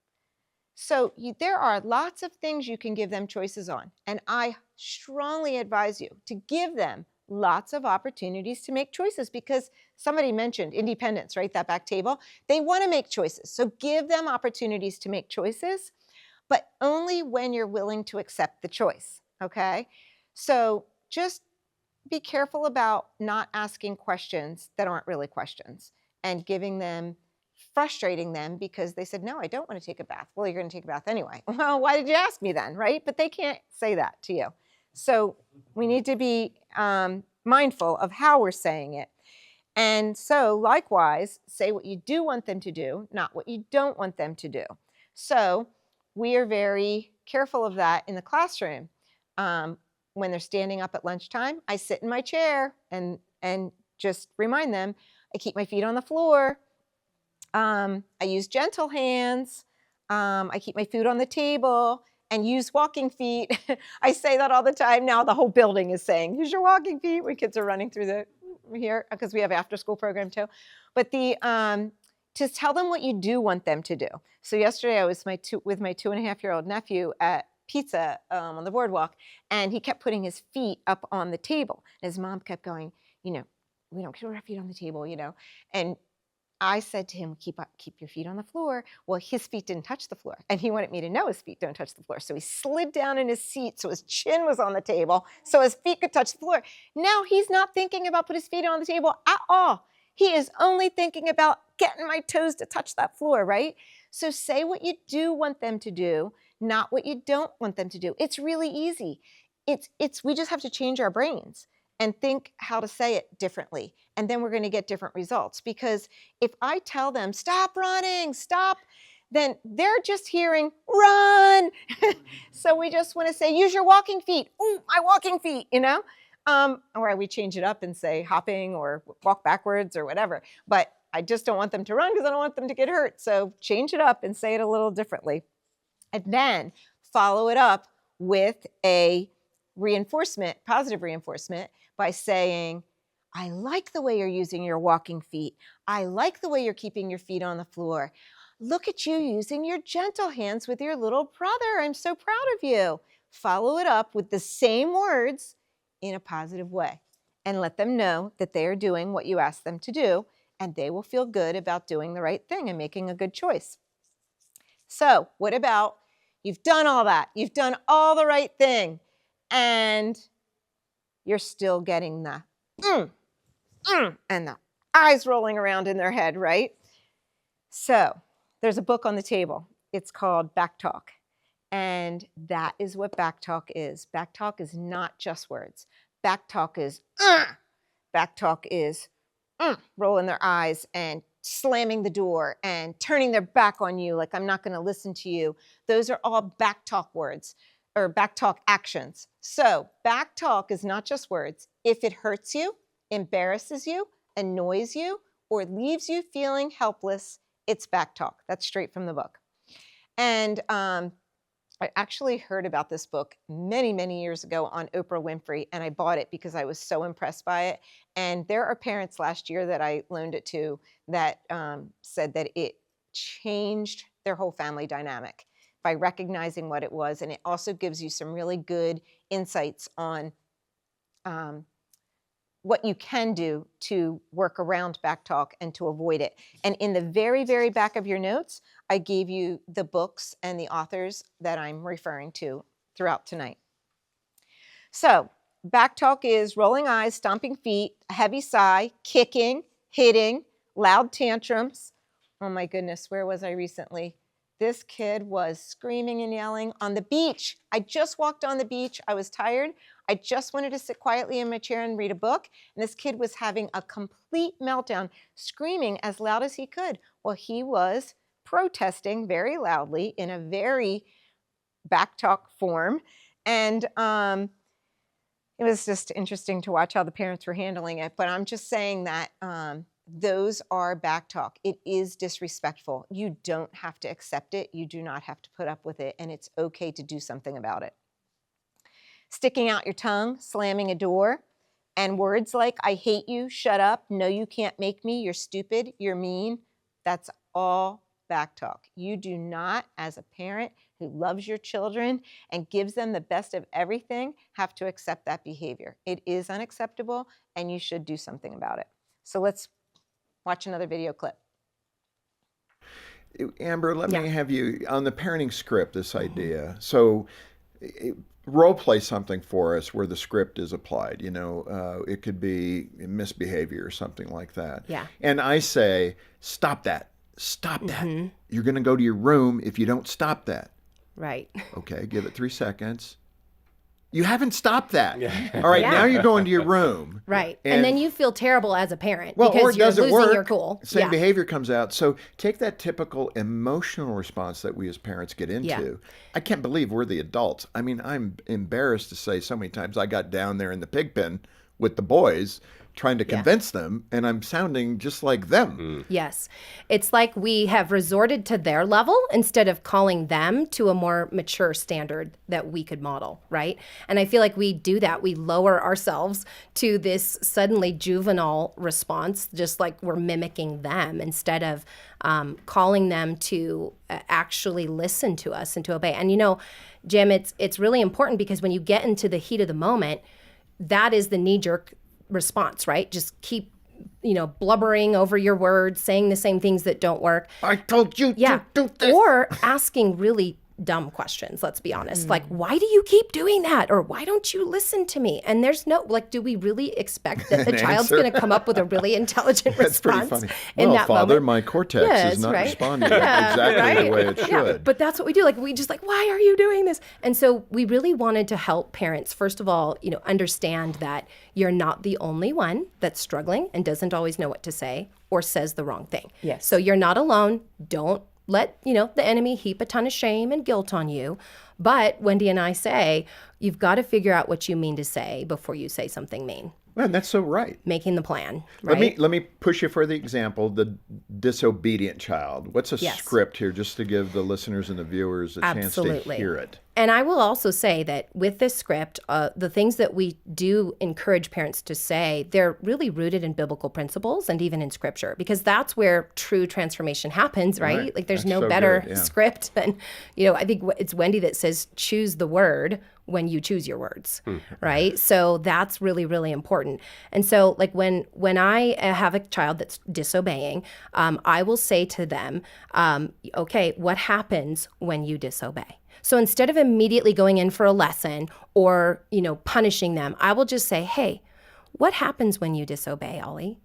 So there are lots of things you can give them choices on. And I strongly advise you to give them lots of opportunities to make choices because somebody mentioned independence, right? That back table. They want to make choices. So give them opportunities to make choices, but only when you're willing to accept the choice, okay? So just be careful about not asking questions that aren't really questions and frustrating them because they said, no, I don't want to take a bath. Well, you're going to take a bath anyway. Well, why did you ask me then, right? But they can't say that to you. So we need to be mindful of how we're saying it. And so likewise, say what you do want them to do, not what you don't want them to do. So we are very careful of that in the classroom. When they're standing up at lunchtime, I sit in my chair and just remind them, I keep my feet on the floor. I use gentle hands. I keep my food on the table and use walking feet. I say that all the time. Now the whole building is saying, use your walking feet when kids are running through here because we have after school program too. But to tell them what you do want them to do. So yesterday I was with my 2.5-year-old nephew at pizza on the boardwalk, and he kept putting his feet up on the table. And his mom kept going, we don't put our feet on the table, And I said to him, keep your feet on the floor. Well, his feet didn't touch the floor, and he wanted me to know his feet don't touch the floor. So he slid down in his seat so his chin was on the table so his feet could touch the floor. Now he's not thinking about putting his feet on the table at all. He is only thinking about getting my toes to touch that floor, right? So say what you do want them to do, not what you don't want them to do. It's really easy. We just have to change our brains and think how to say it differently. And then we're going to get different results. Because if I tell them, stop running, stop, then they're just hearing, run. So we just want to say, use your walking feet. Ooh, my walking feet, Or we change it up and say hopping or walk backwards or whatever. But I just don't want them to run because I don't want them to get hurt. So change it up and say it a little differently. And then follow it up with a positive reinforcement by saying, I like the way you're using your walking feet. I like the way you're keeping your feet on the floor. Look at you using your gentle hands with your little brother. I'm so proud of you. Follow it up with the same words in a positive way and let them know that they are doing what you asked them to do, and they will feel good about doing the right thing and making a good choice. So what about you've done all that, you've done all the right thing, and you're still getting the and the eyes rolling around in their head, right? So there's a book on the table. It's called Back Talk. And that is what back talk is. Back talk is not just words. Back talk is rolling their eyes and slamming the door and turning their back on you like I'm not going to listen to you. Those are all back talk words or back talk actions. So back talk is not just words. If it hurts you, embarrasses you, annoys you, or leaves you feeling helpless, it's back talk. That's straight from the book. And I actually heard about this book many, many years ago on Oprah Winfrey, and I bought it because I was so impressed by it. And there are parents last year that I loaned it to that said that it changed their whole family dynamic by recognizing what it was. And it also gives you some really good insights on what you can do to work around backtalk and to avoid it. And in the very, very back of your notes, I gave you the books and the authors that I'm referring to throughout tonight. So backtalk is rolling eyes, stomping feet, a heavy sigh, kicking, hitting, loud tantrums. Oh my goodness, where was I recently? This kid was screaming and yelling on the beach. I just walked on the beach. I was tired. I just wanted to sit quietly in my chair and read a book. And this kid was having a complete meltdown, screaming as loud as he could. Well, he was protesting very loudly in a very backtalk form. And it was just interesting to watch how the parents were handling it. But I'm just saying that those are backtalk. It is disrespectful. You don't have to accept it. You do not have to put up with it. And it's okay to do something about it. Sticking out your tongue, slamming a door, and words like, I hate you, shut up, no, you can't make me, you're stupid, you're mean. That's all backtalk. You do not, as a parent who loves your children and gives them the best of everything, have to accept that behavior. It is unacceptable, and you should do something about it. So let's watch another video clip. Amber, let me have you, on the parenting script, this idea. So role play something for us where the script is applied. You know, it could be misbehavior or something like that. Yeah. And I say, stop that. Stop that. You're going to go to your room if you don't stop that. Right. Okay, give it 3 seconds. You haven't stopped that. All right, now you're going to your room. Right. And then you feel terrible as a parent Well, because or it you're doesn't losing work. your cool. Same behavior comes out. So take that typical emotional response that we as parents get into. Yeah. I can't believe we're the adults. I mean, I'm embarrassed to say so many times I got down there in the pig pen with the boys trying to convince them, and I'm sounding just like them. Yes. It's like we have resorted to their level instead of calling them to a more mature standard that we could model, right? And I feel like we do that. We lower ourselves to this suddenly juvenile response, just like we're mimicking them instead of calling them to actually listen to us and to obey. And you know, Jim, it's really important because when you get into the heat of the moment, that is the knee-jerk response, right? Just keep, blubbering over your words, saying the same things that don't work. I told you to do this. Or asking really dumb questions, let's be honest. Like, why do you keep doing that? Or why don't you listen to me? And there's no, do we really expect that the child's going to come up with a really intelligent That's pretty response funny. in Well, that Father, moment? my cortex Yes, is not right. responding exactly the way it should. Yeah, but that's what we do. Like, we just why are you doing this? And so we really wanted to help parents, first of all, understand that you're not the only one that's struggling and doesn't always know what to say or says the wrong thing. Yes. So you're not alone. Don't let, the enemy heap a ton of shame and guilt on you. But Wendy and I say, you've got to figure out what you mean to say before you say something mean. Man, that's so right. Making the plan, right? Let me push you for the example, the disobedient child. What's a script here, just to give the listeners and the viewers a chance to hear it? And I will also say that with this script, the things that we do encourage parents to say, they're really rooted in biblical principles and even in scripture, because that's where true transformation happens, right? Like there's no better script than, I think it's Wendy that says, choose the word when you choose your words, right? So that's really, really important. And so like when I have a child that's disobeying, I will say to them, okay, what happens when you disobey? So instead of immediately going in for a lesson or, punishing them, I will just say, hey, what happens when you disobey, Ollie?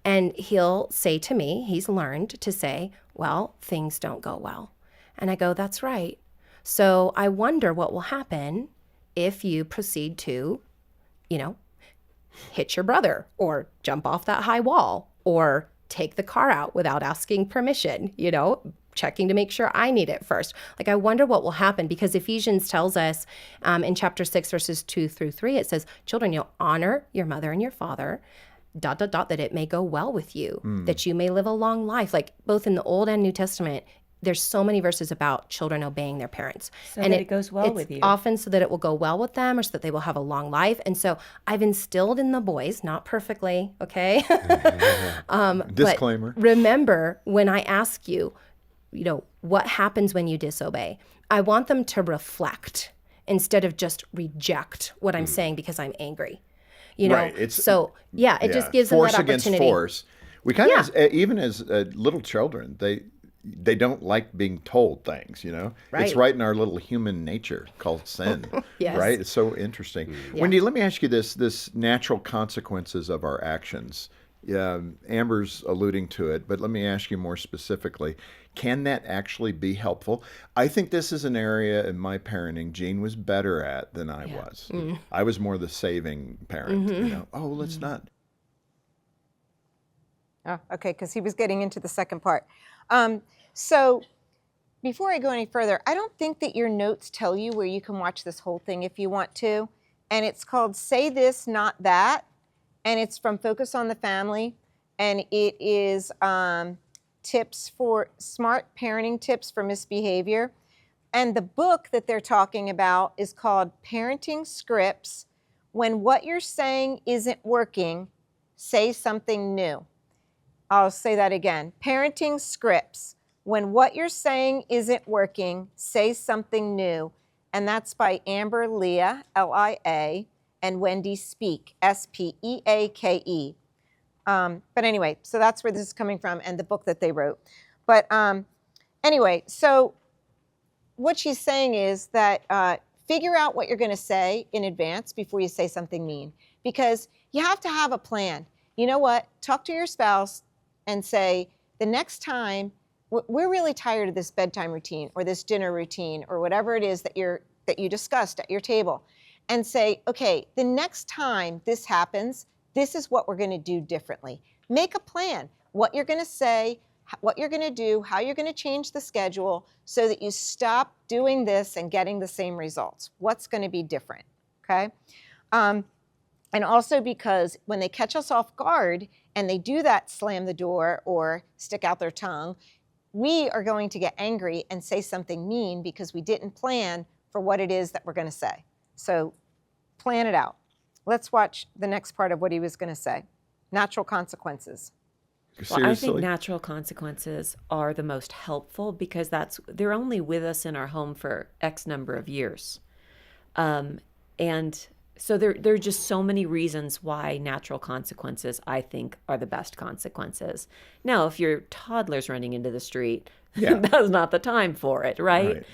And he'll say to me, he's learned to say, well, things don't go well. And I go, that's right. So I wonder what will happen if you proceed to, hit your brother or jump off that high wall or take the car out without asking permission, checking to make sure I need it first. Like, I wonder what will happen, because Ephesians tells us in chapter 6, verses 2-3, it says, children, honor your mother and your father, ... that it may go well with you, that you may live a long life. Like both in the Old and New Testament, there's so many verses about children obeying their parents. So and that it goes well it's with you. often so that it will go well with them or so that they will have a long life. And so I've instilled in the boys, not perfectly, okay? Disclaimer. But remember, when I ask you, what happens when you disobey? I want them to reflect instead of just reject what I'm saying because I'm angry. Right. It just gives them force that against opportunity. force. We kind of, even as little children, they don't like being told things, It's Right. right in our little human nature called sin, Yes. right? It's so interesting. Yeah. Wendy, let me ask you this natural consequences of our actions. Amber's alluding to it, but let me ask you more specifically. Can that actually be helpful? I think this is an area in my parenting Jean was better at than I was. I was more the saving parent, Oh, let's not. Oh, okay, because he was getting into the second part. So before I go any further, I don't think that your notes tell you where you can watch this whole thing if you want to. And it's called Say This, Not That. And it's from Focus on the Family. And it is tips for smart parenting tips for misbehavior. And the book that they're talking about is called Parenting Scripts. When what you're saying isn't working, say something new. I'll say that again. Parenting Scripts. When what you're saying isn't working, say something new. And that's by Amber Leah, Lia, and Wendy Speake, Speake. But anyway, so that's where this is coming from and the book that they wrote. But anyway, so what she's saying is that figure out what you're going to say in advance before you say something mean. Because you have to have a plan. You know what? Talk to your spouse and say, the next time, we're really tired of this bedtime routine or this dinner routine or whatever it is that you discussed at your table. And say, okay, the next time this happens, this is what we're going to do differently. Make a plan. What you're going to say, what you're going to do, how you're going to change the schedule so that you stop doing this and getting the same results. What's going to be different, okay? And also because when they catch us off guard and they do that slam the door or stick out their tongue, we are going to get angry and say something mean because we didn't plan for what it is that we're going to say. So plan it out. Let's watch the next part of what he was going to say. Natural consequences. Well, I think natural consequences are the most helpful because they're only with us in our home for X number of years. And so there are just so many reasons why natural consequences, I think, are the best consequences. Now, if your toddler's running into the street, that's not the time for it, right?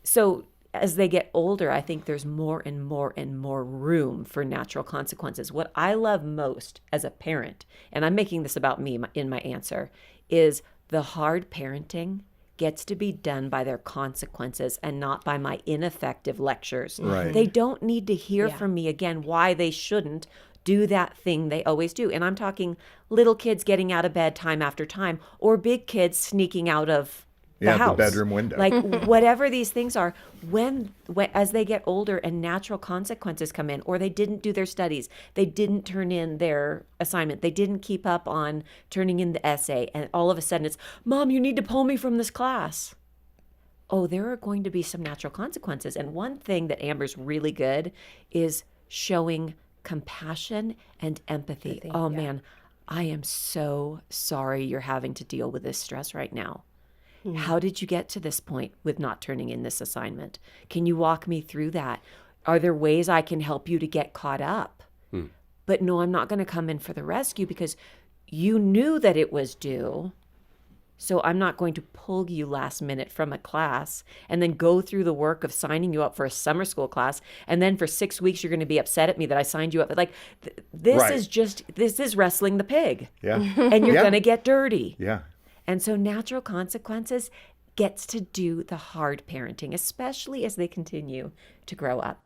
So as they get older, I think there's more and more and more room for natural consequences. What I love most as a parent, and I'm making this about me in my answer, is the hard parenting gets to be done by their consequences and not by my ineffective lectures. Right. They don't need to hear from me again why they shouldn't do that thing they always do. And I'm talking little kids getting out of bed time after time, or big kids sneaking out of the house. The bedroom window. Like whatever these things are, when as they get older and natural consequences come in, or they didn't do their studies, they didn't turn in their assignment, they didn't keep up on turning in the essay, and all of a sudden it's, Mom, you need to pull me from this class. Oh, there are going to be some natural consequences. And one thing that Amber's really good is showing compassion and empathy. Man, I am so sorry you're having to deal with this stress right now. How did you get to this point with not turning in this assignment? Can you walk me through that? Are there ways I can help you to get caught up? But no, I'm not going to come in for the rescue because you knew that it was due. So I'm not going to pull you last minute from a class and then go through the work of signing you up for a summer school class. And then for 6 weeks, you're going to be upset at me that I signed you up. Like this is wrestling the pig. Yeah. And you're going to get dirty. Yeah. And so natural consequences gets to do the hard parenting, especially as they continue to grow up.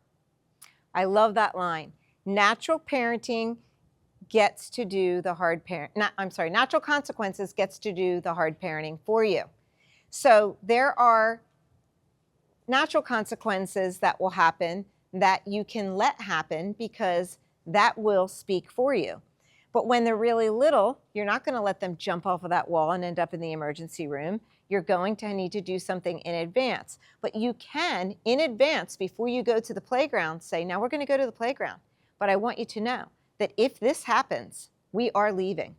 I love that line. Natural parenting gets to do the hard natural consequences gets to do the hard parenting for you. So there are natural consequences that will happen that you can let happen because that will speak for you. But when they're really little, you're not going to let them jump off of that wall and end up in the emergency room. you're going to need to do something in advance. But you can, in advance, before you go to the playground, say, now we're going to go to the playground. But I want you to know that if this happens, we are leaving.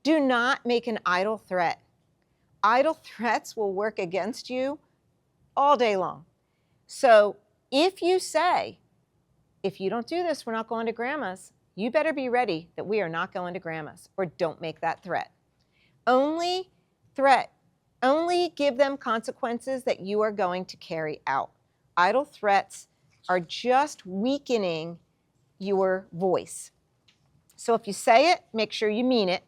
Do not make an idle threat. Idle threats will work against you all day long. So if you say, if you don't do this, we're not going to grandma's, you better be ready that we are not going to grandma's, or don't make that threat. Only give them consequences that you are going to carry out. Idle threats are just weakening your voice. So if you say it, make sure you mean it,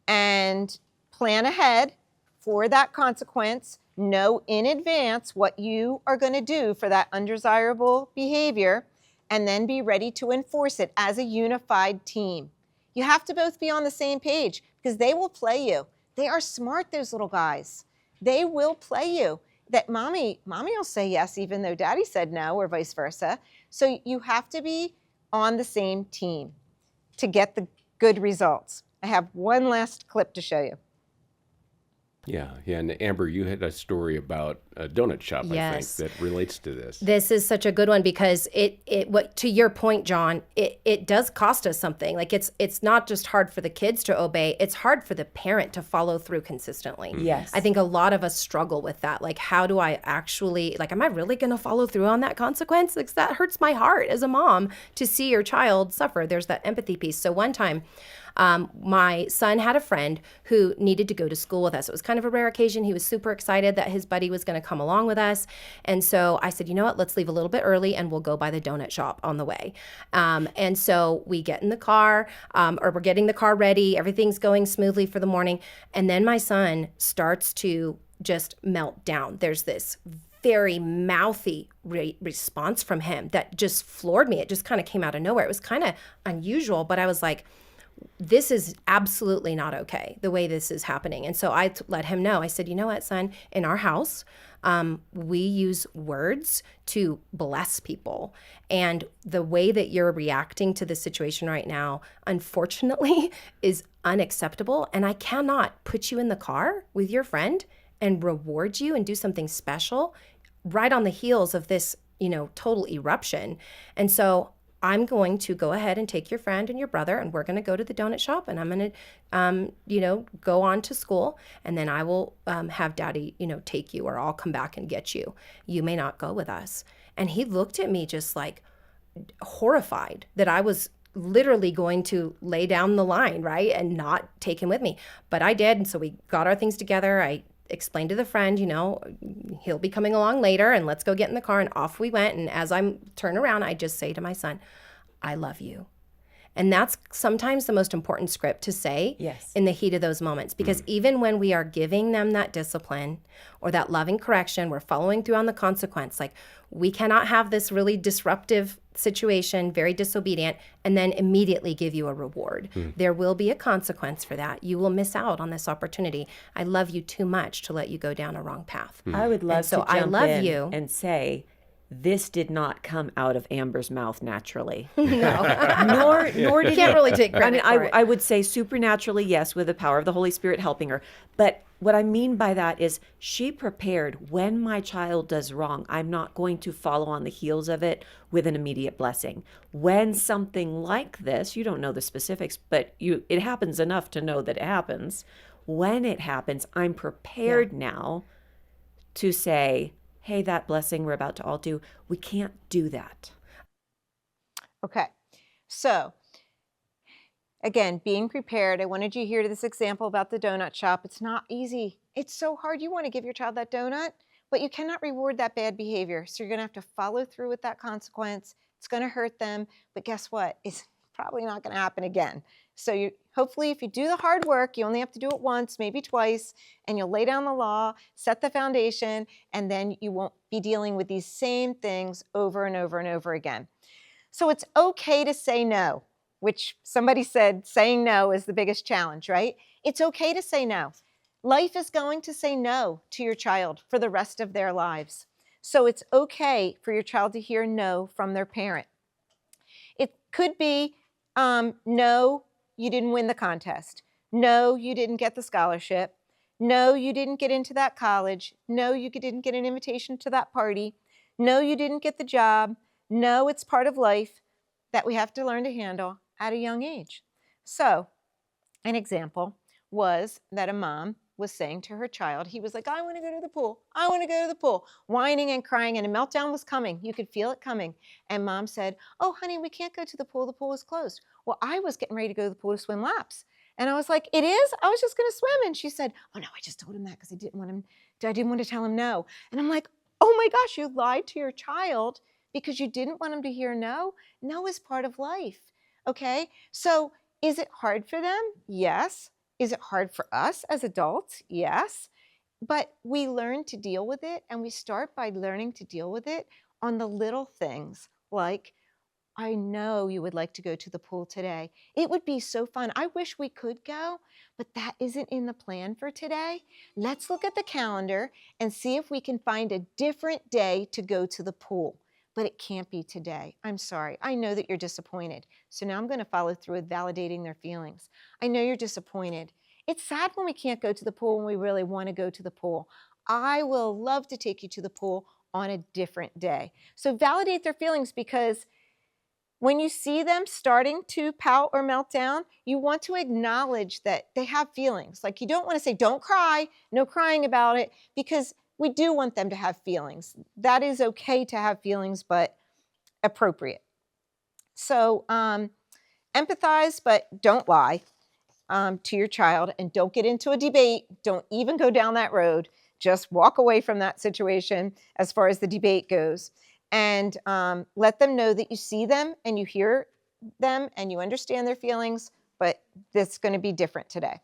and plan ahead for that consequence. Know in advance what you are going to do for that undesirable behavior, and then be ready to enforce it as a unified team. You have to both be on the same page, because they will play you. They are smart, those little guys. They will play you. That mommy will say yes even though daddy said no, or vice versa. So you have to be on the same team to get the good results. I have one last clip to show you. Yeah. And Amber, you had a story about a donut shop, Yes. I think, that relates to this. This is such a good one, because what to your point, John, it does cost us something. Like it's not just hard for the kids to obey, it's hard for the parent to follow through consistently. Yes. I think a lot of us struggle with that. Like, how do I actually, like, am I really going to follow through on that consequence? Like, that hurts my heart as a mom to see your child suffer. There's that empathy piece. So one time, my son had a friend who needed to go to school with us. It was kind of a rare occasion. He was super excited that his buddy was going to come along with us. And so I said, you know what, let's leave a little bit early and we'll go by the donut shop on the way. And so we get in the car, or we're getting the car ready. Everything's going smoothly for the morning. And then my son starts to just melt down. There's this very mouthy response from him that just floored me. It just kind of came out of nowhere. It was kind of unusual, but I was like, this is absolutely not okay, the way this is happening. And so I let him know. I said, you know what, son, in our house, we use words to bless people. And the way that you're reacting to the situation right now, unfortunately, is unacceptable. And I cannot put you in the car with your friend and reward you and do something special right on the heels of this, total eruption. And so I'm going to go ahead and take your friend and your brother, and we're going to go to the donut shop, and I'm going to, go on to school, and then I will have daddy, take you, or I'll come back and get you. You may not go with us. And he looked at me just like horrified that I was literally going to lay down the line, right, and not take him with me. But I did, and so we got our things together. I explained to the friend, he'll be coming along later, and let's go get in the car, and off we went. And as I turn around, I just say to my son, I love you. And that's sometimes the most important script to say in the heat of those moments, because even when we are giving them that discipline or that loving correction, we're following through on the consequence. Like, we cannot have this really disruptive situation, very disobedient, and then immediately give you a reward. There will be a consequence for that. You will miss out on this opportunity. I love you too much to let you go down a wrong path. I would love so to I jump love in you. and say, this did not come out of Amber's mouth naturally. No. Nor did Can't it. really take credit for it. I would say supernaturally, yes, with the power of the Holy Spirit helping her. But what I mean by that is she prepared. When my child does wrong, I'm not going to follow on the heels of it with an immediate blessing. When something like this, you don't know the specifics, but it happens enough to know that it happens. When it happens, I'm prepared now to say, hey, that blessing we're about to all do, we can't do that. Okay, so again, being prepared. I wanted you to hear this example about the donut shop. It's not easy. It's so hard. You want to give your child that donut, but you cannot reward that bad behavior. So you're going to have to follow through with that consequence. It's going to hurt them, but guess what? It's probably not going to happen again. So hopefully, if you do the hard work, you only have to do it once, maybe twice, and you'll lay down the law, set the foundation, and then you won't be dealing with these same things over and over and over again. So it's okay to say no, which somebody said saying no is the biggest challenge, right? It's okay to say no. Life is going to say no to your child for the rest of their lives. So it's okay for your child to hear no from their parent. It could be, no, you didn't win the contest. No, you didn't get the scholarship. No, you didn't get into that college. No, you didn't get an invitation to that party. No, you didn't get the job. No, it's part of life that we have to learn to handle at a young age. So, an example was that a mom was saying to her child, he was like, I want to go to the pool. I want to go to the pool, whining and crying, and a meltdown was coming. You could feel it coming. And mom said, oh, honey, we can't go to the pool. The pool is closed. Well, I was getting ready to go to the pool to swim laps. And I was like, it is? I was just going to swim. And she said, oh, no, I just told him that because I didn't want to tell him no. And I'm like, oh my gosh, you lied to your child because you didn't want him to hear no. No is part of life. Okay? So is it hard for them? Yes. Is it hard for us as adults? Yes. But we learn to deal with it, and we start by learning to deal with it on the little things like, I know you would like to go to the pool today. It would be so fun. I wish we could go, but that isn't in the plan for today. Let's look at the calendar and see if we can find a different day to go to the pool. But it can't be today. I'm sorry. I know that you're disappointed. So now I'm going to follow through with validating their feelings. I know you're disappointed. It's sad when we can't go to the pool when we really want to go to the pool. I will love to take you to the pool on a different day. So validate their feelings, because when you see them starting to pout or melt down, you want to acknowledge that they have feelings. Like, you don't want to say, don't cry, no crying about it, because we do want them to have feelings. That is okay to have feelings, but appropriate. So empathize, but don't lie to your child, and don't get into a debate. Don't even go down that road. Just walk away from that situation as far as the debate goes. And let them know that you see them and you hear them and you understand their feelings, but this is going to be different today.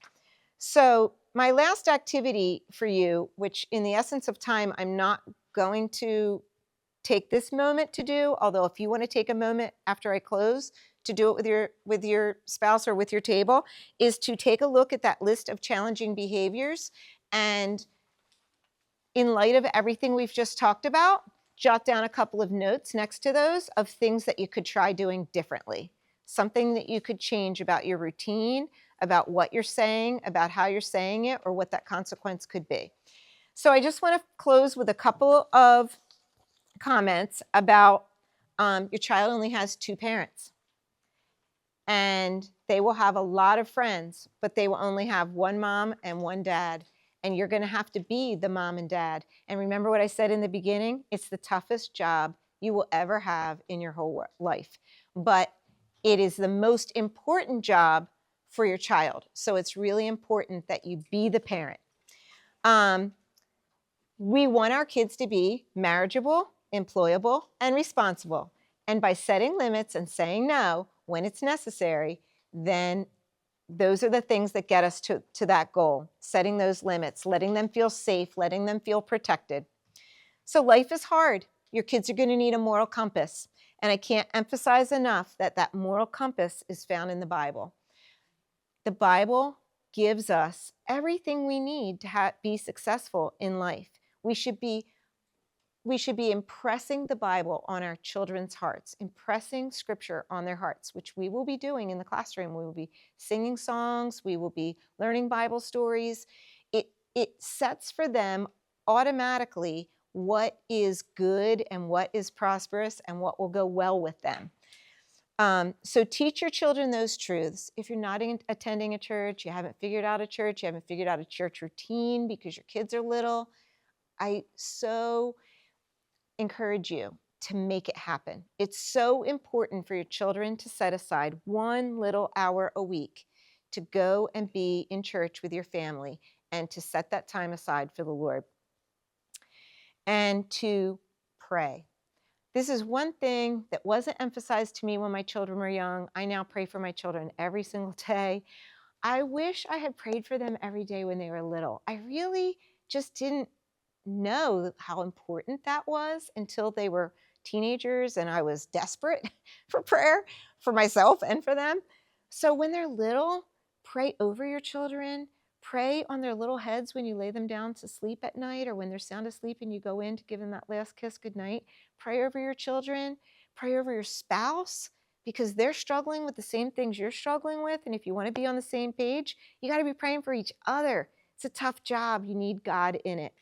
So my last activity for you, which in the essence of time, I'm not going to take this moment to do, although if you want to take a moment after I close to do it with your spouse or with your table, is to take a look at that list of challenging behaviors, and in light of everything we've just talked about, jot down a couple of notes next to those of things that you could try doing differently. Something that you could change about your routine, about what you're saying, about how you're saying it, or what that consequence could be. So I just want to close with a couple of comments about your child only has 2 parents. And they will have a lot of friends, but they will only have one mom and one dad. And you're going to have to be the mom and dad. And remember what I said in the beginning? It's the toughest job you will ever have in your whole life. But it is the most important job for your child. So it's really important that you be the parent. We want our kids to be marriageable, employable, and responsible. And by setting limits and saying no when it's necessary, then those are the things that get us to that goal. Setting those limits, letting them feel safe, letting them feel protected. So life is hard. Your kids are going to need a moral compass. And I can't emphasize enough that that moral compass is found in the Bible. The Bible gives us everything we need to be successful in life. We should be impressing the Bible on our children's hearts, impressing Scripture on their hearts, which we will be doing in the classroom. We will be singing songs. We will be learning Bible stories. It sets for them automatically what is good and what is prosperous and what will go well with them. So teach your children those truths. If you're not attending a church, you haven't figured out a church, you haven't figured out a church routine because your kids are little, I so encourage you to make it happen. It's so important for your children to set aside 1 little hour a week to go and be in church with your family and to set that time aside for the Lord. And to pray. This is one thing that wasn't emphasized to me when my children were young. I now pray for my children every single day. I wish I had prayed for them every day when they were little. I really just didn't know how important that was until they were teenagers and I was desperate for prayer for myself and for them. So when they're little, pray over your children. Pray on their little heads when you lay them down to sleep at night, or when they're sound asleep and you go in to give them that last kiss goodnight. Pray over your children. Pray over your spouse, because they're struggling with the same things you're struggling with. And if you want to be on the same page, you got to be praying for each other. It's a tough job. You need God in it.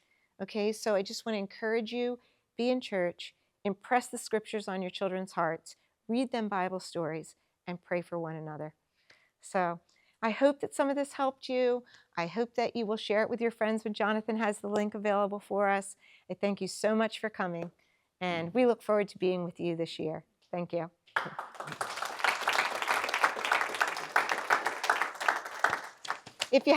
Okay, so I just want to encourage you, be in church, impress the scriptures on your children's hearts, read them Bible stories, and pray for one another. So I hope that some of this helped you. I hope that you will share it with your friends when Jonathan has the link available for us. I thank you so much for coming, and we look forward to being with you this year. Thank you. If you